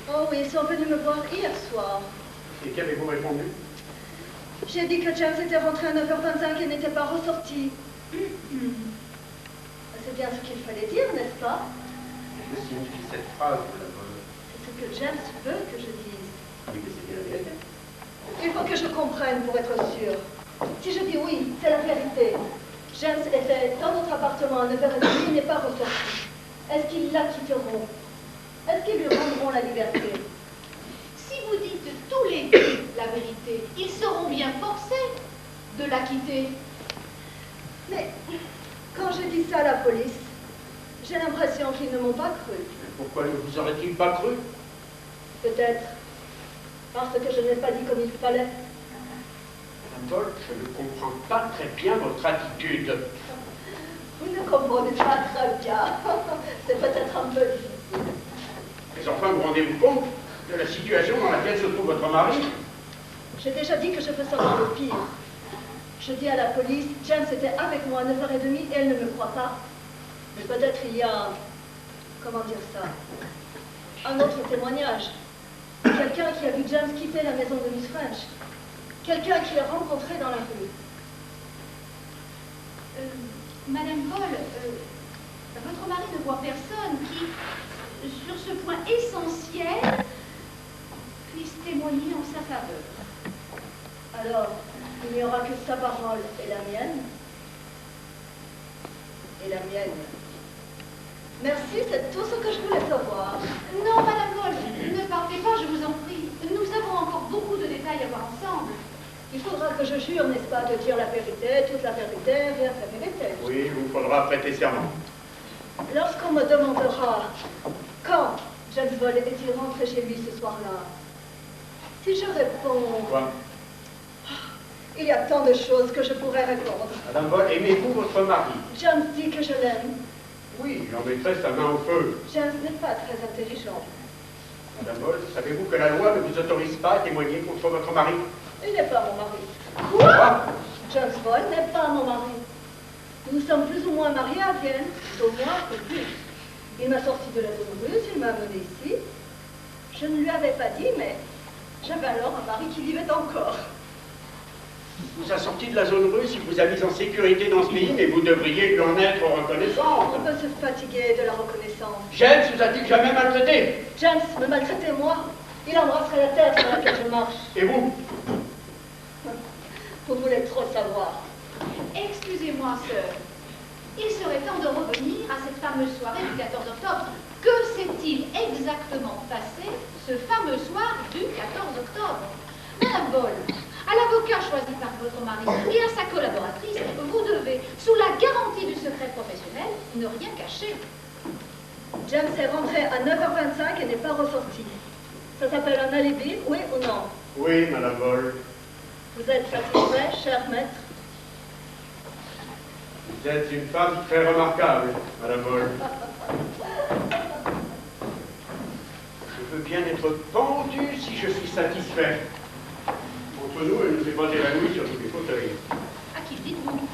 Oh oui, ils sont venus me voir hier soir. Et qu'avez-vous répondu? J'ai dit que James était rentré à 9h25 et n'était pas ressorti. C'est bien ce qu'il fallait dire, n'est-ce pas? Que signifie cette phrase, madame? C'est ce que James veut que je dise. Oui, mais c'est bien la vérité. Il faut que je comprenne pour être sûre. Si je dis oui, c'est la vérité. James était dans notre appartement à 9h30 et n'est pas ressorti. Est-ce qu'ils la quitteront? Est-ce qu'ils lui rendront la liberté? Si vous dites tous les deux la vérité, ils seront bien forcés de la quitter. Mais quand je dis ça à la police, j'ai l'impression qu'ils ne m'ont pas cru. Mais pourquoi ne vous auraient-ils pas cru? Peut-être parce que je n'ai pas dit comme il fallait. Madame Boll, je ne comprends pas très bien votre attitude. Vous ne comprenez pas très bien. C'est peut-être un peu difficile. Mais enfin, vous rendez-vous compte de la situation dans laquelle se trouve votre mari? J'ai déjà dit que je peux savoir le pire. Je dis à la police, James était avec moi à 9h30 et elle ne me croit pas. Mais peut-être il y a, comment dire ça, un autre témoignage. Quelqu'un qui a vu James quitter la maison de Miss French. Quelqu'un qui l'a rencontré dans la rue. Madame Boll, votre mari ne voit personne qui, sur ce point essentiel, puisse témoigner en sa faveur. Alors, il n'y aura que sa parole et la mienne. Et la mienne. Merci, c'est tout ce que je voulais savoir. Non, Madame Boll, ne partez pas, je vous en prie. Nous avons encore beaucoup de détails à voir ensemble. Il faudra que je jure, n'est-ce pas, de dire la vérité, toute la vérité, rien que la vérité. Oui, il vous faudra prêter serment. Lorsqu'on me demandera quand James Boll est-il rentré chez lui ce soir-là, si je réponds... Quoi? Il y a tant de choses que je pourrais répondre. Madame Boll, aimez-vous votre mari? James dit que je l'aime. Oui, il en mettrait sa main au feu. James n'est pas très intelligent. Madame Boll, savez-vous que la loi ne vous autorise pas à témoigner contre votre mari? Il n'est pas mon mari. Quoi? James Boll n'est pas mon mari. Nous sommes plus ou moins mariés à Vienne, au moins que plus. Il m'a sorti de la zone russe, il m'a amené ici. Je ne lui avais pas dit, mais j'avais alors un mari qui vivait encore. Il vous a sorti de la zone russe, il vous a mis en sécurité dans ce pays, mais vous devriez lui en être reconnaissant. On peut se fatiguer de la reconnaissance. James vous a-t-il jamais maltraité? James me maltraitait moi. Il embrasserait la terre sur laquelle je marche. Et vous? Vous voulez trop savoir. Excusez-moi, sœur. Il serait temps de revenir à cette fameuse soirée du 14 octobre. Que s'est-il exactement passé ce fameux soir du 14 octobre? Madame Boll, à l'avocat choisi par votre mari et à sa collaboratrice, vous devez, sous la garantie du secret professionnel, ne rien cacher. James est rentré à 9h25 et n'est pas ressorti. Ça s'appelle un alibi, oui ou non? Oui, Madame Boll. Vous êtes satisfait, cher maître? Vous êtes une femme très remarquable, Madame Boll. Je veux bien être pendu si je suis satisfait. Entre nous, elle ne s'est pas évanouie sur tous les fauteuils. À qui dites-vous?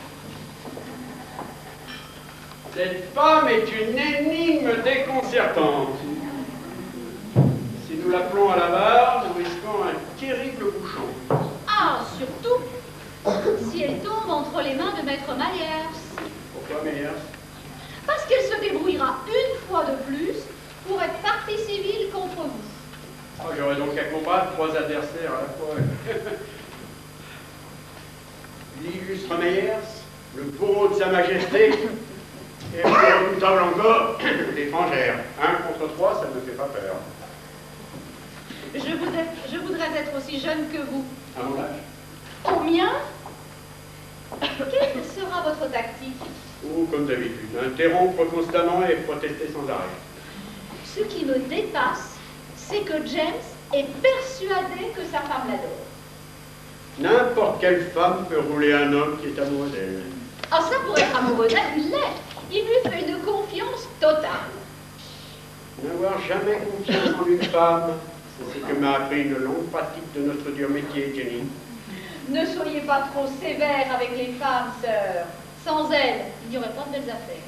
Cette femme est une énigme déconcertante. Si nous l'appelons à la barre, nous risquons un terrible bouchon. Ah, surtout si elle tombe entre les mains de Maître Myers. Pourquoi, Myers? Parce qu'elle se débrouillera une fois de plus pour être partie civile contre vous. Oh, j'aurais donc à combattre 3 adversaires à la fois. L'illustre Myers, le bourreau de Sa Majesté, et plus redoutable encore, l'étrangère. 1 contre 3, ça ne me fait pas peur. Je voudrais être aussi jeune que vous. À mon âge? Au mien? Quelle sera votre tactique? Ou, comme d'habitude, interrompre constamment et protester sans arrêt. Ce qui me dépasse, c'est que James est persuadé que sa femme l'adore. N'importe quelle femme peut rouler un homme qui est amoureux d'elle. Ah, ça, pour être amoureux d'elle, il l'est. Il lui fait une confiance totale. N'avoir jamais confiance en une femme, c'est ce que m'a appris une longue pratique de notre dur métier, Jenny. Ne soyez pas trop sévère avec les femmes, sœur. Sans elles, il n'y aurait pas de belles affaires.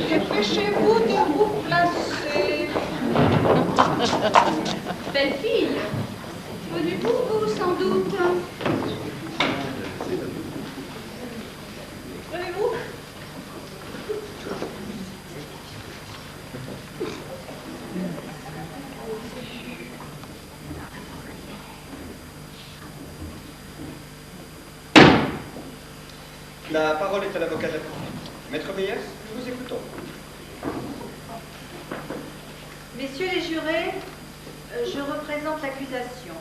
Dépêchez-vous de vous placer. Belle fille, venue pour vous, sans doute. Prenez-vous. La parole est à l'avocat de la Cour. Maître Meyers, nous vous écoutons. Messieurs les jurés, je représente l'accusation.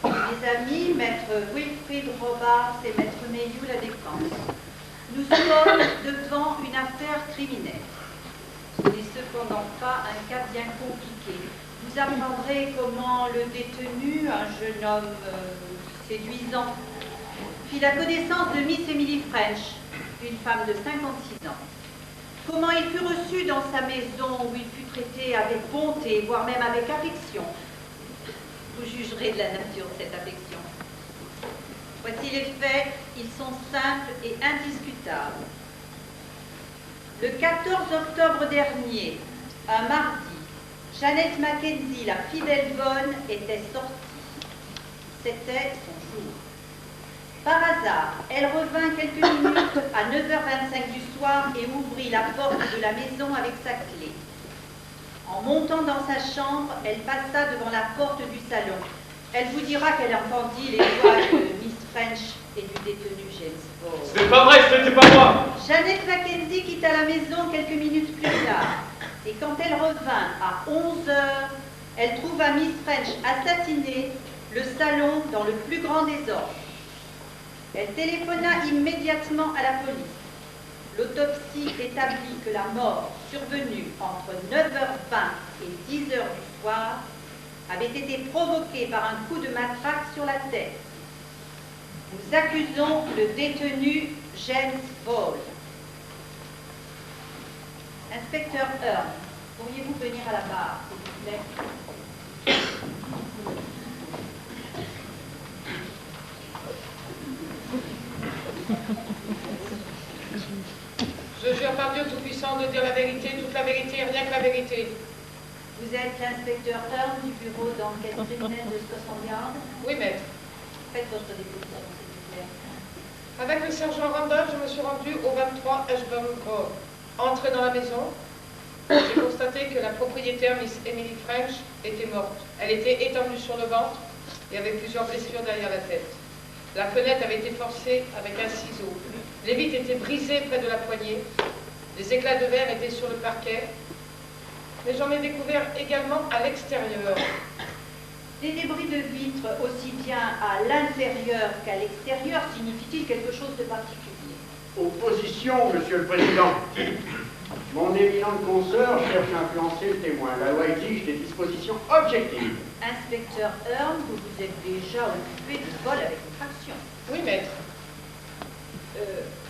Mes amis, maître Wilfried Robarts et maître Mayhew, la défense. Nous sommes devant une affaire criminelle. Ce n'est cependant pas un cas bien compliqué. Vous apprendrez comment le détenu, un jeune homme séduisant, fit la connaissance de Miss Emily French, une femme de 56 ans. Comment il fut reçu dans sa maison où il fut traité avec bonté, voire même avec affection. Vous jugerez de la nature de cette affection. Voici les faits, ils sont simples et indiscutables. Le 14 octobre dernier, un mardi, Janet Mackenzie, la fidèle bonne, était sortie. C'était son jour. Par hasard, elle revint quelques minutes à 9h25 du soir et ouvrit la porte de la maison avec sa clé. En montant dans sa chambre, elle passa devant la porte du salon. Elle vous dira qu'elle entendit les voix de Miss French et du détenu James Ball. C'est pas vrai, c'était pas moi. Janet Mackenzie quitta la maison quelques minutes plus tard. Et quand elle revint à 11h, elle trouva Miss French assassinée, le salon dans le plus grand désordre. Elle téléphona immédiatement à la police. L'autopsie établit que la mort survenue entre 9h20 et 10h du soir avait été provoquée par un coup de matraque sur la tête. Nous accusons le détenu James Ball. Inspecteur Hearn, pourriez-vous venir à la barre, s'il vous plaît? Je jure par Dieu Tout-Puissant de dire la vérité, toute la vérité, rien que la vérité. Vous êtes l'inspecteur Hearn du bureau d'enquête criminelle de Scotland Yard. Oui, maître. Faites votre déposition, s'il vous plaît. Avec le sergent Randall, je me suis rendu au 23 Ashburn Grove. Entré dans la maison, j'ai constaté que la propriétaire, Miss Emily French, était morte. Elle était étendue sur le ventre et avait plusieurs blessures derrière la tête. La fenêtre avait été forcée avec un ciseau. Les vitres étaient brisées près de la poignée. Les éclats de verre étaient sur le parquet. Mais j'en ai découvert également à l'extérieur. Des débris de vitres aussi bien à l'intérieur qu'à l'extérieur signifie-t-il quelque chose de particulier? Opposition, Monsieur le Président. Mon éminente consoeur cherche à influencer le témoin. La loi exige des dispositions objectives. Inspecteur Hearn, vous vous êtes déjà occupé du vol avec effraction. Oui, maître.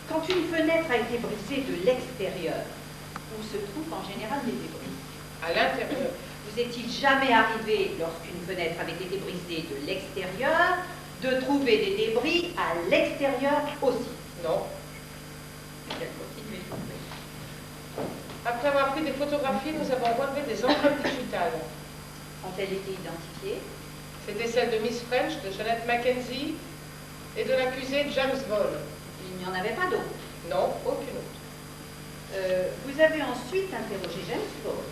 Quand une fenêtre a été brisée de l'extérieur, où se trouvent en général les débris? À l'intérieur. Vous est-il jamais arrivé, lorsqu'une fenêtre avait été brisée de l'extérieur, de trouver des débris à l'extérieur aussi? Non. Après avoir pris des photographies, nous avons relevé des empreintes digitales. Ont-elles été identifiées? C'était celle de Miss French, de Janet Mackenzie et de l'accusé James Ball. Il n'y en avait pas d'autres. Non, aucune autre. Vous avez ensuite interrogé James Ball.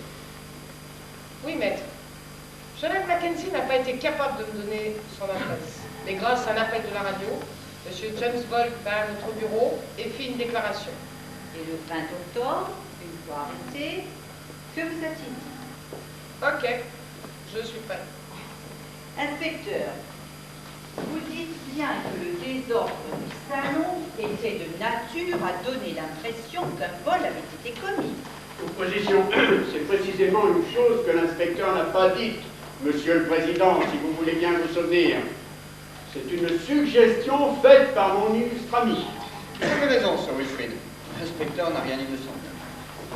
Oui, maître. Janet Mackenzie n'a pas été capable de me donner son adresse. Mais grâce à un appel de la radio, M. James Ball vint à notre bureau et fit une déclaration. Et le 20 octobre, une fois arrêté, que vous a-t-il dit? Ok, je suis prête. Inspecteur, Vous dites bien que le désordre du salon était de nature à donner l'impression qu'un vol avait été commis. Opposition, c'est précisément une chose que l'inspecteur n'a pas dite, Monsieur le Président, si vous voulez bien vous souvenir. C'est une suggestion faite par mon illustre ami. Vous avez raison, Sir Wilfrid. L'inspecteur n'a rien dit de semblable.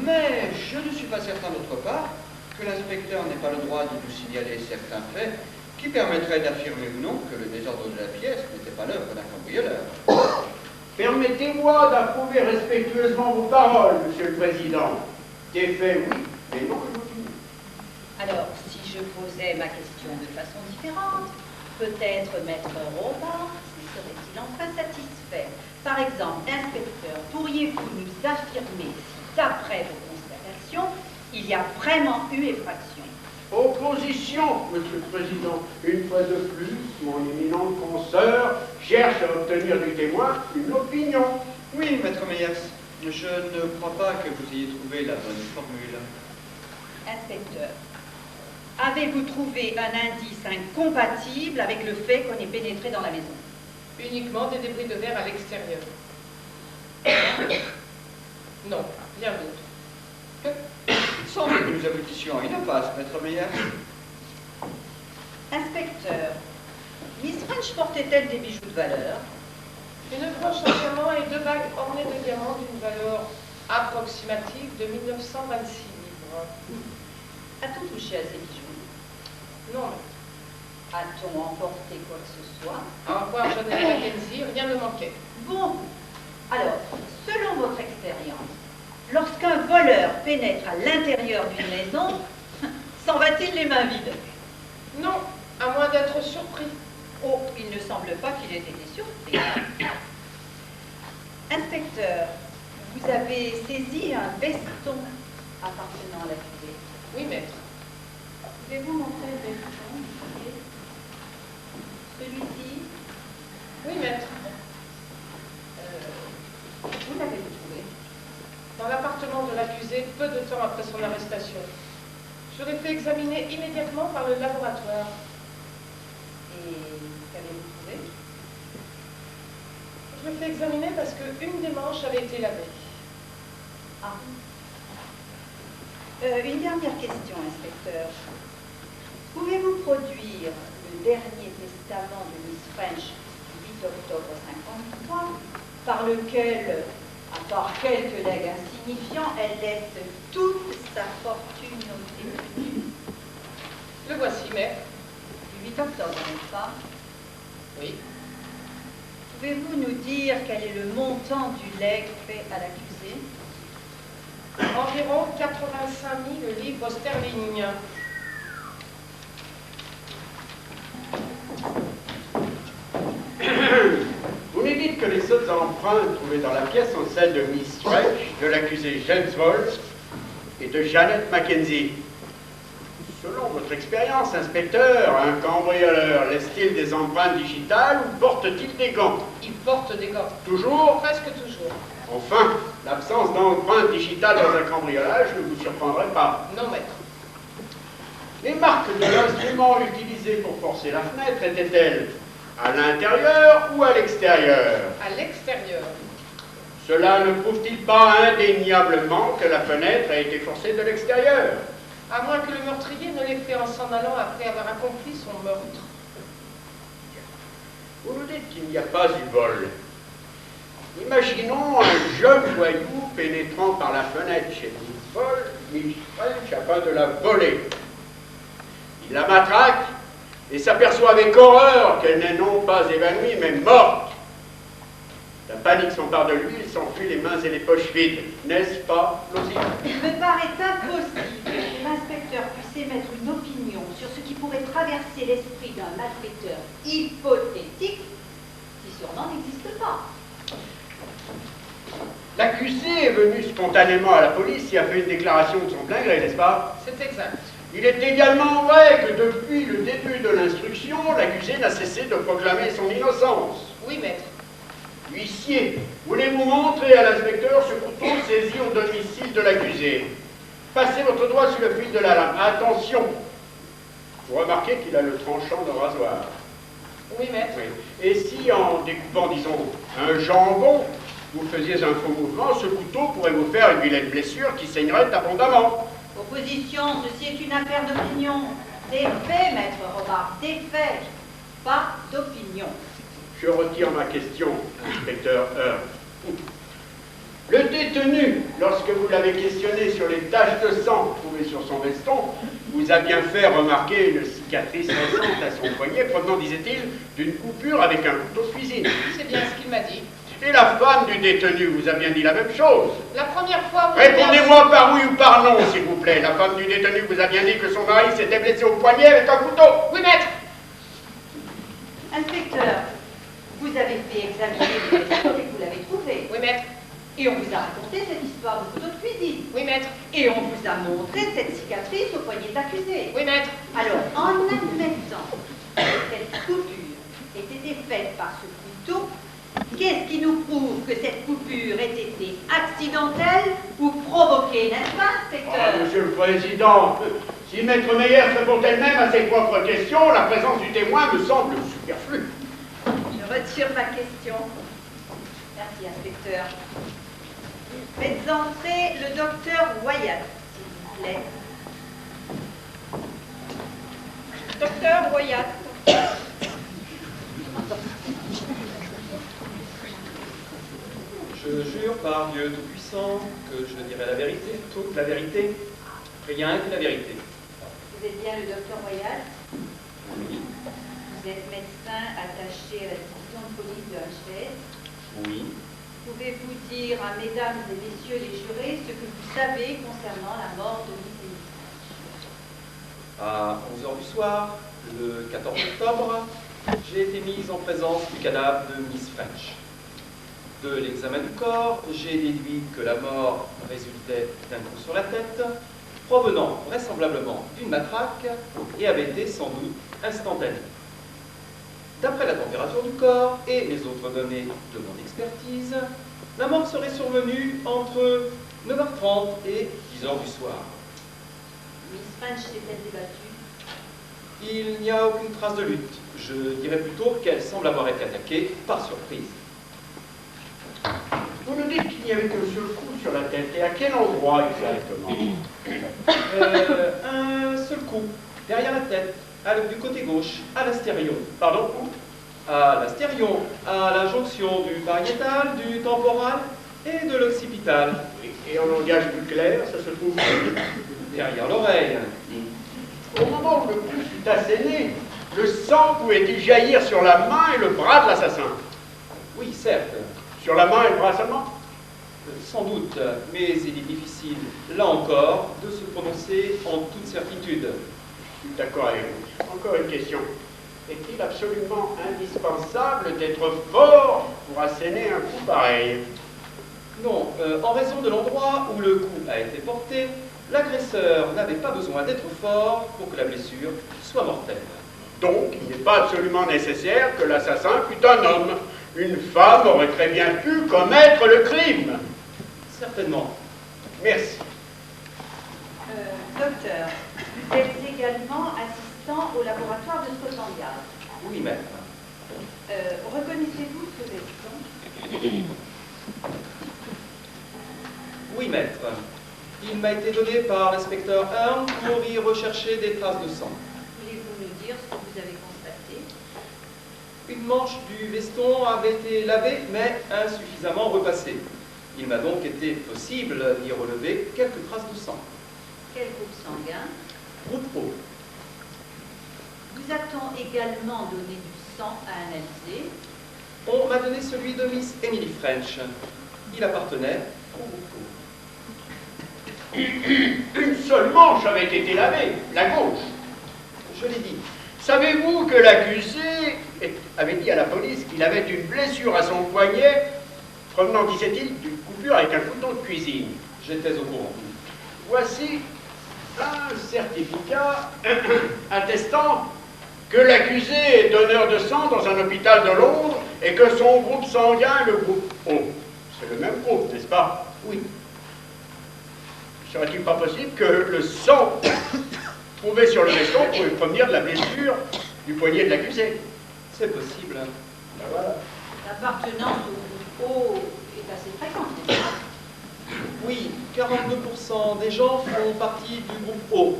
Mais je ne suis pas certain d'autre part que l'inspecteur n'ait pas le droit de nous signaler certains faits qui permettraient d'affirmer ou non que le désordre de la pièce n'était pas l'œuvre d'un cambrioleur. Permettez-moi d'approuver respectueusement vos paroles, Monsieur le Président. Des faits, oui, mais non que vous. Alors, si je posais ma question de façon différente, peut-être Maître Robart serait-il enfin satisfait. Par exemple, inspecteur, pourriez-vous nous affirmer si, d'après vos constatations, il y a vraiment eu effraction? Opposition, Monsieur le Président. Une fois de plus, mon éminente consoeur cherche à obtenir du témoin une opinion. Oui, Maître Meyers, je ne crois pas que vous ayez trouvé la bonne formule. Inspecteur, avez-vous trouvé un indice incompatible avec le fait qu'on ait pénétré dans la maison? Uniquement des débris de verre à l'extérieur. Non, rien d'autre. Il semble que nous aboutissions à une impasse, Maître Meyers. Inspecteur, Miss French portait-elle des bijoux de valeur? Une broche en diamant et 2 bagues ornées de diamants d'une valeur approximative de 1926 livres. A-t-on touché à ces bijoux? Non, A-t-on emporté quoi que ce soit? à voir Jeannette Mackenzie, rien ne manquait. Bon, alors, selon votre expérience, lorsqu'un voleur pénètre à l'intérieur d'une maison, s'en va-t-il les mains vides? Non, à moins d'être surpris. Oh, il ne semble pas qu'il ait été surpris. Inspecteur, vous avez saisi un veston appartenant à l'accusé. Oui, maître. Pouvez-vous montrer le veston? Celui-ci? Oui, maître. Vous l'avez trouvé? Dans l'appartement de l'accusé, peu de temps après son arrestation. Je l'ai fait examiner immédiatement par le laboratoire. Et qu'avez-vous trouvé? Je l'ai fait examiner parce qu'une des manches avait été lavée. Ah. Une dernière question, inspecteur. Pouvez-vous produire le dernier testament de Miss French du 8 octobre 53, par lequel, à part quelques legs insignifiants, elle laisse toute sa fortune aux détenus? Le voici, maître. Du 8 octobre, n'est-ce pas? Oui. Pouvez-vous nous dire quel est le montant du legs fait à l'accusé? Environ 85 000 livres sterling. Vous nous dites que les seules empreintes trouvées dans la pièce sont celles de Miss French, de l'accusé James Wolfe et de Jeannette Mackenzie. Selon votre expérience, inspecteur, un cambrioleur laisse-t-il des empreintes digitales ou porte-t-il des gants? Il porte des gants. Toujours? Presque toujours. Enfin, l'absence d'empreintes digitales dans un cambriolage ne vous surprendrait pas. Non, maître. Les marques de l'instrument utilisé pour forcer la fenêtre étaient-elles à l'intérieur ou à l'extérieur? À l'extérieur. Cela ne prouve-t-il pas indéniablement que la fenêtre a été forcée de l'extérieur? À moins que le meurtrier ne l'ait fait en s'en allant après avoir accompli son meurtre. Vous nous dites qu'il n'y a pas eu vol. Imaginons un jeune voyou pénétrant par la fenêtre chez Miss French afin de la voler. Il la matraque et s'aperçoit avec horreur qu'elle n'est non pas évanouie, mais morte. La panique s'empare de lui, il s'enfuit les mains et les poches vides. N'est-ce pas plausible? Il me paraît impossible que l'inspecteur puisse émettre une opinion sur ce qui pourrait traverser l'esprit d'un malfaiteur hypothétique qui son nom n'existe pas. L'accusé est venu spontanément à la police et a fait une déclaration de son plein gré, n'est-ce pas? C'est exact. Il est également vrai que depuis le début de l'instruction, l'accusé n'a cessé de proclamer son innocence. Oui, maître. Huissier, voulez-vous montrer à l'inspecteur ce couteau saisi au domicile de l'accusé? Passez votre doigt sur le fil de la lame. Attention! Vous remarquez qu'il a le tranchant de rasoir. Oui, maître. Oui. Et si en découpant, disons, un jambon, vous faisiez un faux mouvement, ce couteau pourrait vous faire une vilaine blessure qui saignerait abondamment. Opposition, ceci est une affaire d'opinion. Des faits, maître Robart, des faits, pas d'opinion. Je retire ma question, inspecteur Hearn. Le détenu, lorsque vous l'avez questionné sur les taches de sang trouvées sur son veston, vous a bien fait remarquer une cicatrice récente à son poignet, provenant, disait-il, d'une coupure avec un couteau de cuisine. C'est bien ce qu'il m'a dit. Et la femme du détenu vous a bien dit la même chose. La première fois, vous Répondez-moi par oui ou par non, s'il vous plaît. La femme du détenu vous a bien dit que son mari s'était blessé au poignet avec un couteau. Oui, maître. Inspecteur, vous avez fait examiner le veston et vous l'avez trouvé. Oui, maître. Et on vous a raconté cette histoire de couteau de cuisine. Oui, maître. Et on vous a montré cette cicatrice au poignet de l'accusé. Oui, maître. Alors, en admettant que cette coupure ait été faite par ce couteau, qu'est-ce qui nous prouve que cette coupure ait été accidentelle ou provoquée, n'est-ce pas, inspecteur? Monsieur le Président, si Maître Meyer répond elle-même à ses propres questions, la présence du témoin me semble superflue. Je retire ma question. Merci, inspecteur. Faites entrer le docteur Wyatt, s'il vous plaît. Docteur Wyatt. Je jure par Dieu Tout-Puissant que je dirai la vérité, toute la vérité, rien que la vérité. Vous êtes bien le docteur Wyatt? Oui. Vous êtes médecin attaché à la division de police de Hachette. Oui. Pouvez-vous dire à mesdames et messieurs les jurés ce que vous savez concernant la mort de Miss Emily? À 11h du soir, le 14 octobre, j'ai été mise en présence du cadavre de Miss French. De l'examen du corps, j'ai déduit que la mort résultait d'un coup sur la tête, provenant vraisemblablement d'une matraque et avait été sans doute instantanée. D'après la température du corps et les autres données de mon expertise, la mort serait survenue entre 9h30 et 10h du soir. Miss French s'est-elle débattue? Il n'y a aucune trace de lutte. Je dirais plutôt qu'elle semble avoir été attaquée par surprise. Vous nous dites qu'il n'y avait qu'un seul coup sur la tête. Et à quel endroit exactement? Un seul coup, derrière la tête, du côté gauche, à l'astérion. Pardon? Où? À l'astérion, à la jonction du pariétal, du temporal et de l'occipital. Et en langage plus clair, ça se trouve derrière l'oreille. Au moment où le coup fut asséné, le sang pouvait-il jaillir sur la main et le bras de l'assassin? Oui, certes. Sur la main et le bras seulement? Sans doute, mais il est difficile, là encore, de se prononcer en toute certitude. Je suis d'accord avec vous. Encore une question. Est-il absolument indispensable d'être fort pour asséner un coup pareil? Non, en raison de l'endroit où le coup a été porté, l'agresseur n'avait pas besoin d'être fort pour que la blessure soit mortelle. Donc, il n'est pas absolument nécessaire que l'assassin fût un homme. Une femme aurait très bien pu commettre le crime. Certainement. Merci. Docteur, vous êtes également assistant au laboratoire de Scotland Yard. Oui, maître. Reconnaissez-vous ce veston? Oui, maître. Il m'a été donné par l'inspecteur Hearn pour y rechercher des traces de sang. Voulez-vous nous dire ce que vous avez constaté? Une manche du veston avait été lavée, mais insuffisamment repassée. Il m'a donc été possible d'y relever quelques traces de sang. Quel groupe sanguin? Groupe O. Vous a-t-on également donné du sang à analyser? On m'a donné celui de Miss Emily French. Il appartenait au groupe O. Une seule manche avait été lavée, la gauche. Je l'ai dit. Savez-vous que l'accusé avait dit à la police qu'il avait une blessure à son poignet, provenant, disait-il, d'une coupure avec un couteau de cuisine? J'étais au courant. Voici un certificat attestant que l'accusé est donneur de sang dans un hôpital de Londres et que son groupe sanguin est le groupe O. C'est le même groupe, n'est-ce pas? Oui. Serait-il pas possible que le sang trouvé sur le veston pouvait provenir de la blessure du poignet de l'accusé? C'est possible. Ben voilà. L'appartenance au groupe O est assez fréquente, n'est-ce pas? Oui, 42% des gens font partie du groupe O.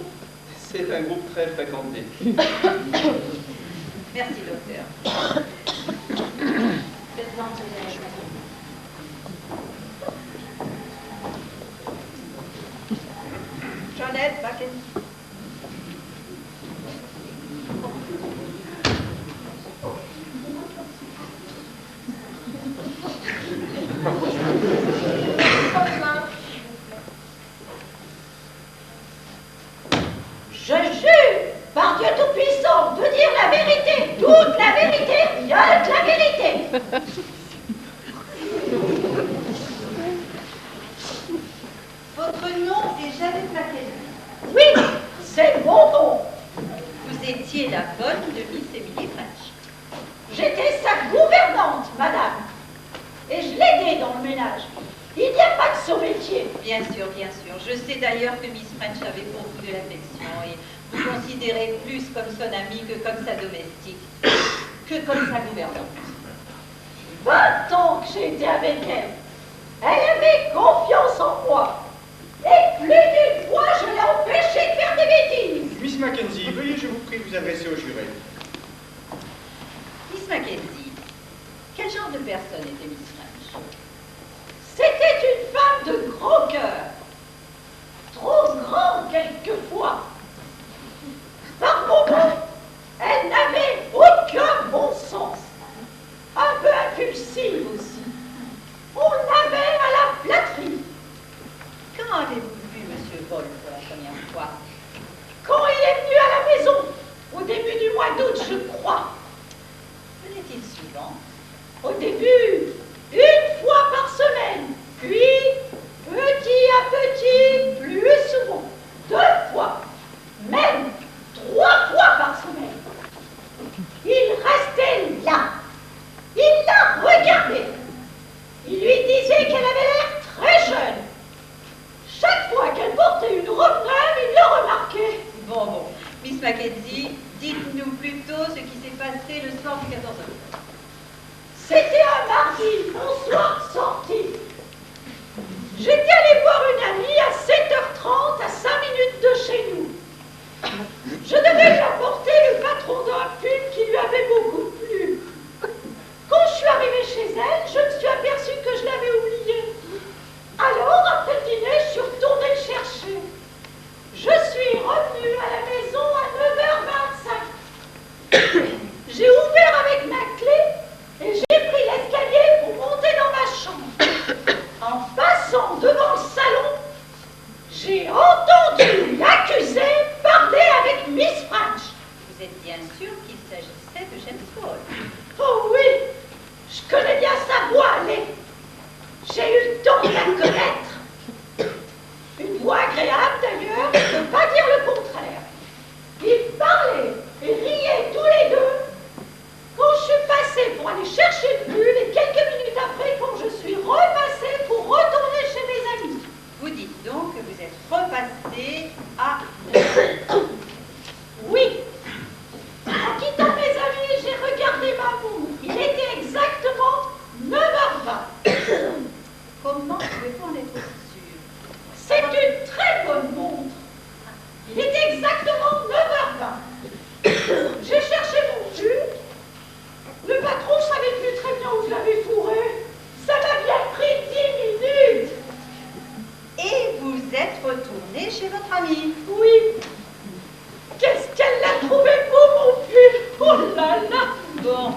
C'est un groupe très fréquenté. Merci, docteur. Faites entrer la chemise. Jeannette, Mackenzie. Je jure, par Dieu Tout-Puissant, de dire la vérité, toute la vérité, rien que la vérité. Votre nom est Jeannette Mackenzie. Oui, c'est mon nom. Vous étiez la bonne de Miss Emily French. J'étais sa gouvernante, madame. Et je l'aidais dans le ménage. Il n'y a pas de sous-métier. Bien sûr, bien sûr. Je sais d'ailleurs que Miss French avait pour vous de l'affection et vous considérez plus comme son amie que comme sa domestique, que comme sa gouvernante. 20 ans que j'ai été avec elle. Elle avait confiance en moi. Et plus d'une fois, je l'ai empêchée de faire des bêtises. Miss Mackenzie, veuillez, je vous prie, vous adresser au juré. Miss Mackenzie, quel genre de personne était Miss French? C'était une femme de grand cœur. Trop grand quelquefois. Par moments, elle n'avait aucun bon sens. Un peu impulsive aussi. On l'avait à la flatterie. Quand avez-vous vu M. Paul pour la première fois? Quand il est venu à la maison, au début du mois d'août, je crois. Venait-il souvent? Au début, une fois par semaine, puis petit à petit, plus souvent, 2 fois, même 3 fois par semaine. Il restait là. Il la regardait. Il lui disait qu'elle avait l'air très jeune. Chaque fois qu'elle portait une robe neuve, il le remarquait. Bon. Miss Mackenzie, dites-nous plutôt ce qui s'est passé le soir du 14 octobre. C'était un mardi, mon soir sorti. J'étais allée voir une amie à 7h30, à 5 minutes de chez nous. Je devais lui apporter le patron d'un pull qui lui avait beaucoup plu. Quand je suis arrivée chez elle, je me suis aperçue que je l'avais oublié. Alors, après le dîner, je suis retournée le chercher. Je suis revenue à la maison à 9h25. J'ai ouvert avec ma clé et j'ai pris l'escalier pour monter dans ma chambre. En passant devant le salon, j'ai entendu l'accusé parler avec Miss French. Vous êtes bien sûr qu'il s'agissait de James Paul. Oh oui, je connais bien sa voix, allez. J'ai eu le temps de la connaître. Une voix agréable d'ailleurs, je ne peux pas dire le contraire. Ils parlaient et riaient tous les deux. Quand je suis passée pour aller chercher le pull et quelques minutes après, quand je suis repassée pour retourner chez mes amis. Vous dites donc que vous êtes repassé à... Oui. En quittant mes amis, j'ai regardé ma montre. Il était exactement 9h20. Comment pouvez-vous en être sûr? C'est une très bonne montre. Il était exactement 9h20. J'ai cherché mon pull. Le patron ne savait plus très bien où je l'avais fourré. Ça m'a bien pris 10 minutes. Et vous êtes retourné chez votre amie? Oui. Qu'est-ce qu'elle a trouvé beau, mon pull? Oh là là. Bon.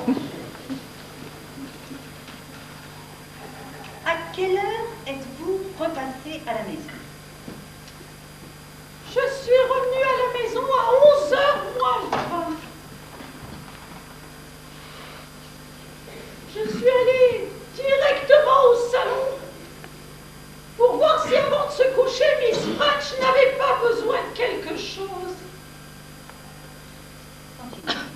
À quelle heure êtes-vous repassé à la maison? Je suis revenue à la maison à 11h moins le quart. Je suis allée directement au salon pour voir si avant de se coucher, Miss French n'avait pas besoin de quelque chose. Continuez.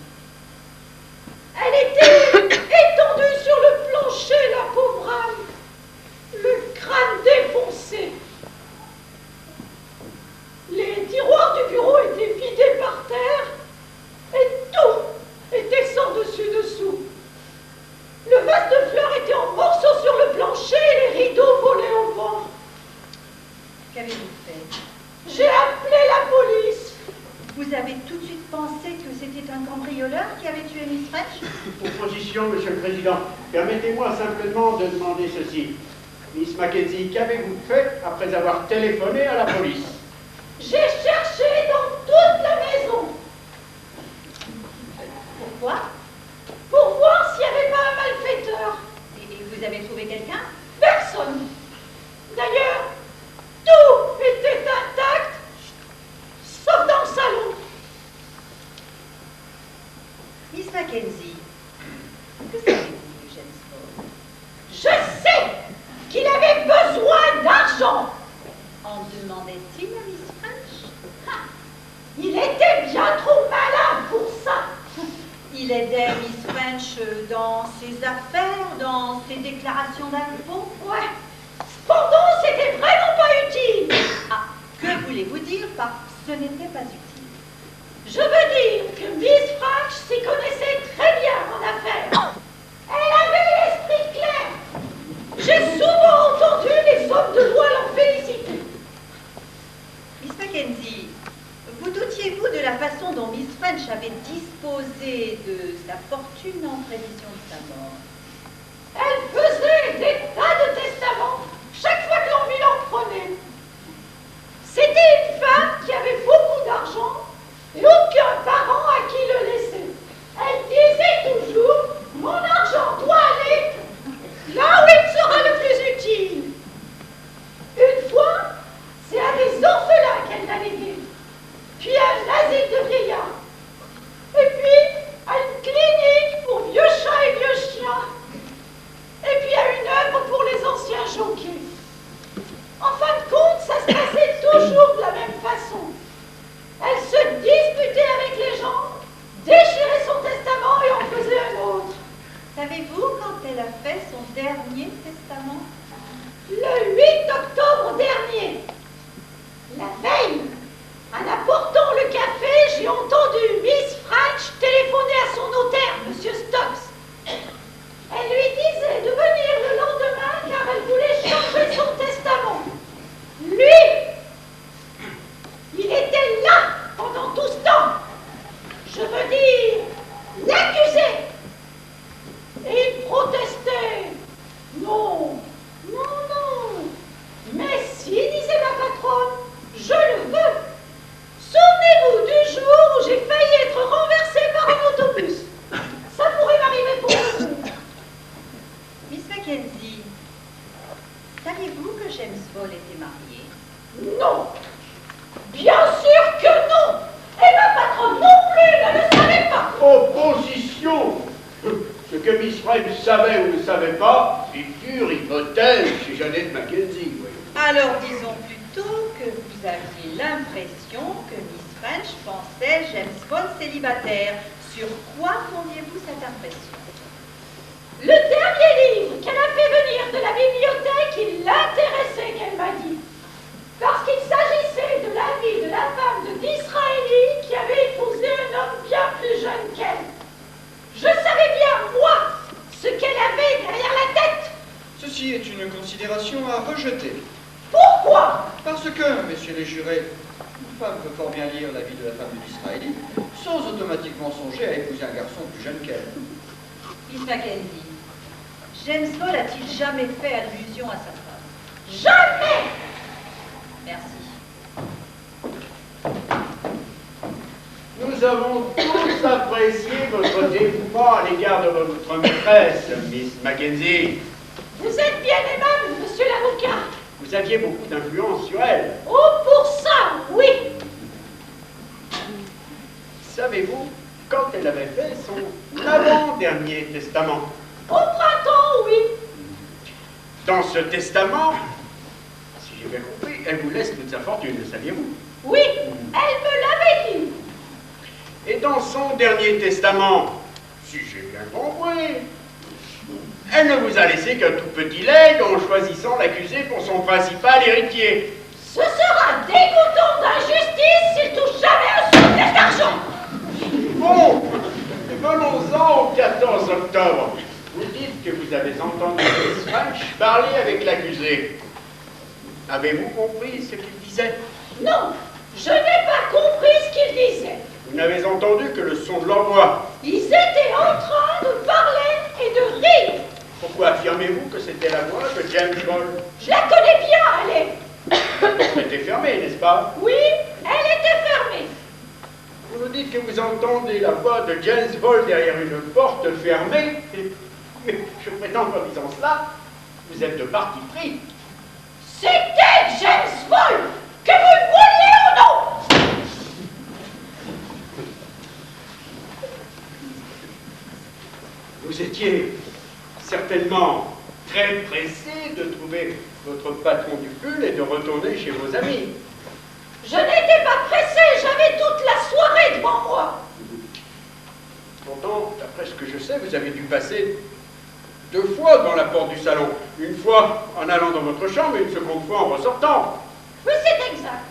Elle était étendue sur le plancher, la pauvre âme, le crâne défoncé. Les tiroirs du bureau étaient vidés par terre et tout était sans dessus dessous. un cambrioleur qui avait tué Miss French? Opposition, Monsieur le Président. Permettez-moi simplement de demander ceci. Miss Mackenzie, qu'avez-vous fait après avoir téléphoné à la police? J'ai cherché dans toute la maison. Pourquoi? Pour voir s'il n'y avait pas un malfaiteur. Et vous avez trouvé quelqu'un? Personne. D'ailleurs, tout était intact, sauf dans le salon. Miss Mackenzie, que savez-vous de James Bond? Je sais qu'il avait besoin d'argent. En demandait-il à Miss French? Il était bien trop malin pour ça. Il aidait Miss French dans ses affaires, dans ses déclarations d'impôts? Ouais. Cependant, c'était vraiment pas utile. Ah, que voulez-vous dire par ce n'était pas utile? Je veux dire que Miss French s'y connaissait très bien en affaires. Elle avait l'esprit clair. J'ai souvent entendu les hommes de loi l'en féliciter. Miss Mackenzie, vous doutiez-vous de la façon dont Miss French avait disposé de sa fortune en prévision de sa mort? Elle faisait des tas de testaments chaque fois que l'envie l'en prenait. C'était une femme qui avait beaucoup d'argent et aucun parent à qui le laisser. Elle disait toujours, mon argent doit aller là où il sera le plus utile. Une fois, c'est à des orphelins qu'elle l'a légué, puis à un asile de vieillards, et puis à une clinique pour vieux chats et vieux chiens, et puis à une œuvre pour les anciens choqués. En fin de compte, ça se passait toujours de la même façon. Elle se disputait avec les gens, déchirait son testament et en faisait un autre. Savez-vous quand elle a fait son dernier testament? Le 8 octobre dernier, la veille, en apportant le café, j'ai entendu Miss French téléphoner à son notaire, Monsieur Stokes. Elle lui disait de venir le lendemain car elle voulait changer son testament. Lui, il était là pendant tout ce temps. Je veux dire, l'accusé. Et il protestait. Non, non, non. Mais si, disait ma patronne, je le veux. Souvenez-vous du jour où j'ai failli être renversée par un autobus. Ça pourrait m'arriver pour vous. Miss Mackenzie, saviez-vous que James Bond était marié? Non. Bien sûr que non. Et ma patronne non plus ne le savait pas. Opposition! Ce que Miss French savait ou ne savait pas, est pure hypothèse chez Jeannette Mackenzie. Voyons. Alors disons plutôt que vous aviez l'impression que Miss French pensait James Bond célibataire. Sur quoi fondiez-vous cette impression? Le dernier livre qu'elle a fait venir de la bibliothèque, il l'intéressait, qu'elle m'a dit. Parce qu'il s'agissait de la vie de la femme de Disraeli qui avait épousé un homme bien plus jeune qu'elle. Je savais bien, moi, ce qu'elle avait derrière la tête. Ceci est une considération à rejeter. Pourquoi? Parce que, messieurs les jurés, une femme peut fort bien lire la vie de la femme de Disraeli sans automatiquement songer à épouser un garçon plus jeune qu'elle. Miss Mackenzie, James Bond a-t-il jamais fait allusion à sa femme? Jamais. Merci. Nous avons tous apprécié votre dévouement à l'égard de votre maîtresse, Miss Mackenzie. Vous êtes bien aimable, monsieur l'avocat. Vous aviez beaucoup d'influence sur elle. Oh, pour ça, oui. Savez-vous quand elle avait fait son avant-dernier testament? Au printemps, oui. Dans ce testament, si j'ai bien compris, elle vous laisse toute sa fortune, le saviez-vous? Oui, elle me l'avait dit. Et dans son dernier testament, si j'ai bien compris, elle ne vous a laissé qu'un tout petit legs en choisissant l'accusé pour son principal héritier. Ce sera dégoûtant d'injustice s'il touche jamais un centime d'argent. Bon, venons-en au 14 octobre. Vous dites que vous avez entendu Miss French parler avec l'accusé. Avez-vous compris ce qu'il disait? Non, je n'ai pas compris ce qu'il disait. Vous n'avez entendu que le son de leur voix. Ils étaient en train de parler et de rire. Pourquoi affirmez-vous que c'était la voix de James Bond? Je la connais bien, elle est. La porte était fermée, n'est-ce pas? Oui, elle était fermée. Vous nous dites que vous entendez la voix de James Bond derrière une porte fermée. Mais je prétends qu'en disant cela, vous êtes de parti pris. C'était James Bond, que vous le vouliez ou non. Vous étiez certainement très pressé de trouver votre patron du pull et de retourner chez vos amis. Je n'étais pas pressée, j'avais toute la soirée devant moi. Pourtant, d'après ce que je sais, vous avez dû passer 2 fois devant la porte du salon. Une fois en allant dans votre chambre et une seconde fois en ressortant. Oui, c'est exact.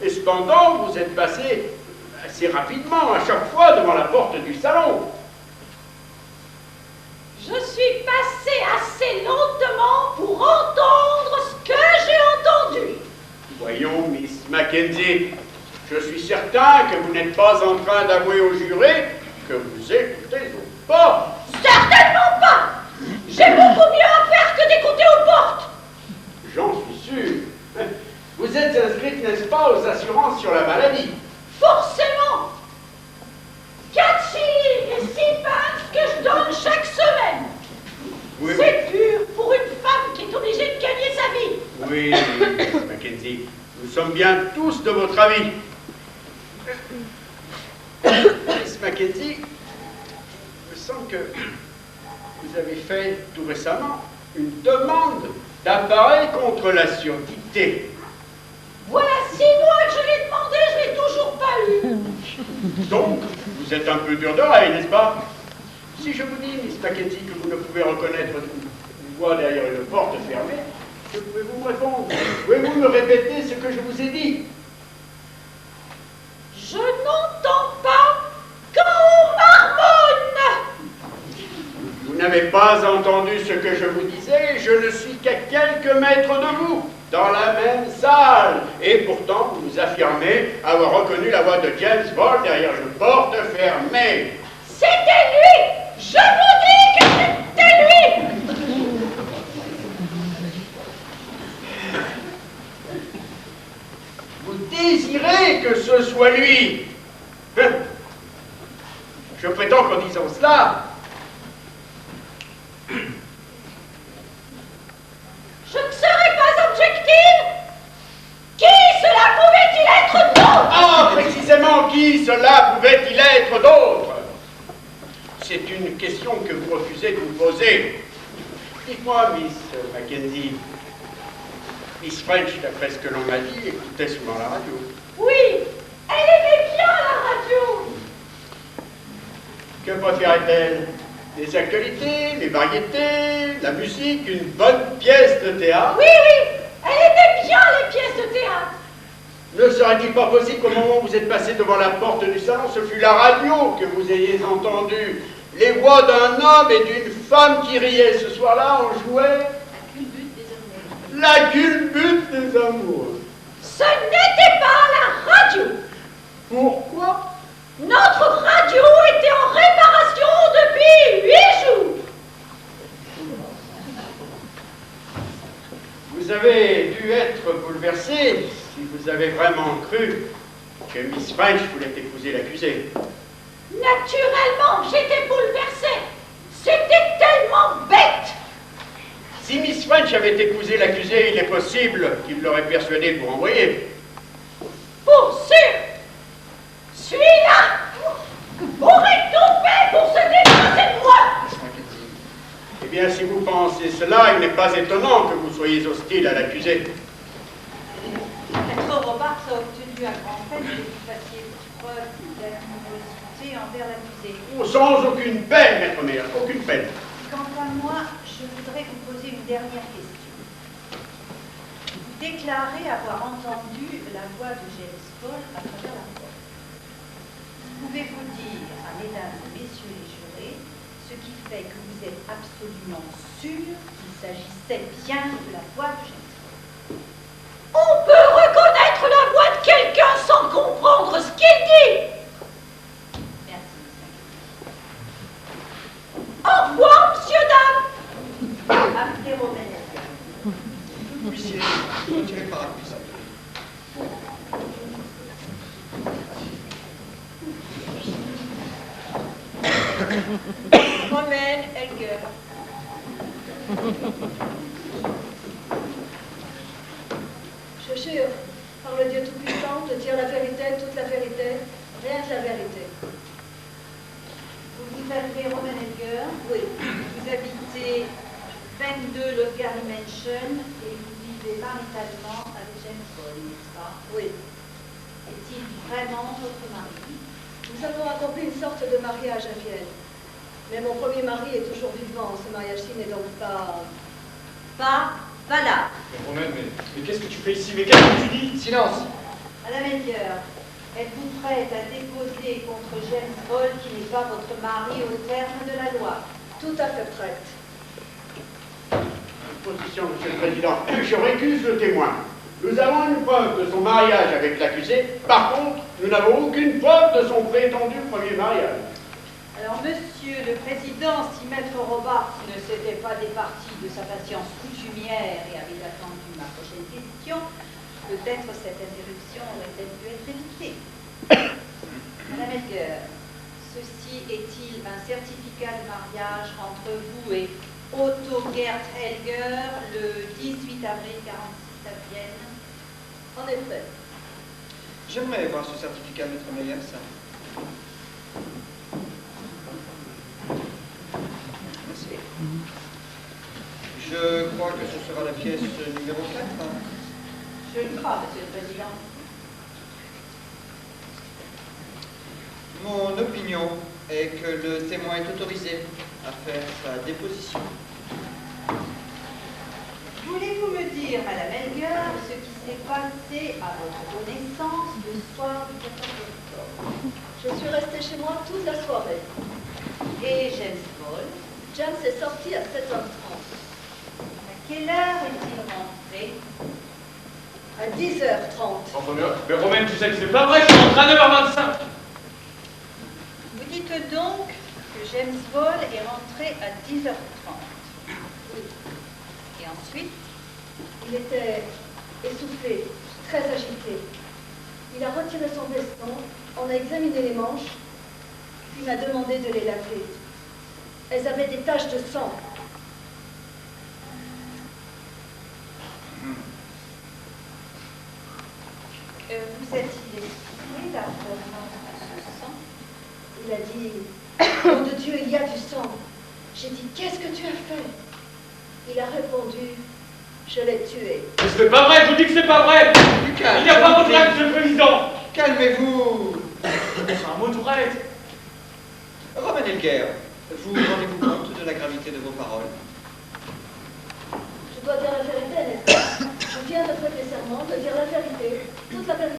Et cependant, vous êtes passé assez rapidement à chaque fois devant la porte du salon. Je suis passée assez lentement pour entendre ce que j'ai entendu. Voyons, Miss Mackenzie, je suis certain que vous n'êtes pas en train d'avouer au juré que vous écoutez aux portes. Certainement pas. J'ai beaucoup mieux à faire que d'écouter aux portes. J'en suis sûr. Vous êtes inscrite, n'est-ce pas, aux assurances sur la maladie? Forcément. 4 shillings et 6 pence que je donne chaque semaine. Oui, C'est dur pour une femme qui est obligée de gagner sa vie. oui, Miss Mackenzie, nous sommes bien tous de votre avis. Miss Mackenzie, il me semble que vous avez fait tout récemment une demande d'appareil contre la surdité. Voilà 6 mois que je l'ai demandé, je l'ai toujours pas eu. Donc, vous êtes un peu dur d'oreille, n'est-ce pas? Si je vous dis, Miss Mackenzie, que vous ne pouvez reconnaître une voix derrière une porte fermée, que pouvez-vous me répondre? Pouvez-vous me répéter ce que je vous ai dit? Je n'entends pas quand on marmonne. Vous n'avez pas entendu ce que je vous disais, je ne suis qu'à quelques mètres de vous, dans la même salle. Et pourtant, vous affirmez avoir reconnu la voix de James Bond derrière une porte fermée. C'était lui. Je vous dis que c'était lui. Vous désirez que ce soit lui. Hein? Je prétends qu'en disant cela, Je ne serai pas objective. Qui cela pouvait-il être d'autre? ah, précisément qui cela pouvait-il être d'autre? C'est une question que vous refusez de vous poser. Dites-moi, Miss Mackenzie, Miss French, d'après ce que l'on m'a dit, écoutait souvent la radio. Oui, elle aimait bien la radio. Que préférait-elle? Les actualités, les variétés, la musique, une bonne pièce de théâtre? Oui, elle aimait bien les pièces de théâtre. Ne serait-il pas possible qu'au moment où vous êtes passé devant la porte du salon, ce fût la radio que vous ayez entendu? Les voix d'un homme et d'une femme qui riaient. Ce soir-là, on jouait la culbute des amoureux. Ce n'était pas la radio. Pourquoi? Notre radio était en réparation depuis 8 jours. Vous avez dû être bouleversé si vous avez vraiment cru que Miss French voulait épouser l'accusé. Naturellement, j'étais bouleversée. C'était tellement bête. Si Miss French avait épousé l'accusé, il est possible qu'il l'aurait persuadé de vous renvoyer. Pour sûr. Celui-là aurait tout fait pour se débarrasser de moi. Eh bien, si vous pensez cela, il n'est pas étonnant que vous soyez hostile à l'accusé. Maître Robarts a obtenu à grand peine que vous fassiez preuve d'animosité envers l'accusé. Oh, sans aucune peine, maître Meyer, aucune peine. Quant à moi, je voudrais vous poser une dernière question. Vous déclarez avoir entendu la voix de James Bond à travers la porte. Pouvez-vous dire à mesdames et messieurs les jurés ce qui fait que vous êtes absolument sûr qu'il s'agissait bien de la voix de James Bond? On peut reconnaître la voix de quelqu'un sans comprendre ce qu'il dit. tirer le parapluie, ça. Romaine Elger. Je jure, par le Dieu Tout-Puissant, de dire la vérité, toute la vérité, rien que la vérité. Vous vous appelez Romaine Elger. Oui. Vous habitez 22 Lotgary Mansion et vous vivez maritalement avec James Paul, n'est-ce pas? Oui. Est-il vraiment votre mari? Nous avons accompli une sorte de mariage à Vienne. Mais mon premier mari est toujours vivant. Ce mariage-ci n'est donc pas... Voilà. Mais Romaine, mais qu'est-ce que tu fais ici? Mais qu'est-ce que tu dis? Silence! Madame Elger, êtes-vous prête à déposer contre James Paul, qui n'est pas votre mari, au terme de la loi? Tout à fait prête. Position, Monsieur le Président. Je récuse le témoin. Nous avons une preuve de son mariage avec l'accusé. Par contre, nous n'avons aucune preuve de son prétendu premier mariage. Alors, Monsieur le Président, si Maître Robarts ne s'était pas départi de sa patience coutumière et avait attendu ma prochaine question, peut-être cette interruption aurait-elle pu être évitée. Madame Elger, ceci est-il un certificat de mariage entre vous et Otto Gerd Elger le 18 avril 46 à Vienne? En effet. J'aimerais voir ce certificat, Maître Meyers. Merci. Je crois que ce sera la pièce numéro 4. Je le crois, Monsieur le Président. Mon opinion est que le témoin est autorisé à faire sa déposition. Voulez-vous me dire, Madame Elger, ce qui s'est passé à votre connaissance le soir du 14 octobre? Je suis restée chez moi toute la soirée. Et James Paul? James est sorti à 7h30. À quelle heure est-il rentré? À 10h30. Enfin, mais Romaine, tu sais que c'est pas vrai, je suis en train de 9h25. Vous dites donc que James Paul est rentré à 10h30. Oui. Et ensuite? Il était essoufflé, très agité. Il a retiré son veston, on a examiné les manches, puis m'a demandé de les laver. Elles avaient des taches de sang. Vous êtes-il expliqué la provenance de ce sang? Il a dit, nom de Dieu, il y a du sang. J'ai dit, qu'est-ce que tu as fait? Il a répondu, je l'ai tué. Mais c'est pas vrai, je vous dis que c'est pas vrai. Du calme. Il n'y a pas votre acte, Monsieur le Président. Calmez-vous. C'est un mot tourette. Romaine Elger, vous rendez-vous compte de la gravité de vos paroles? Je dois dire la vérité, n'est-ce pas? Je viens de prêter serment de dire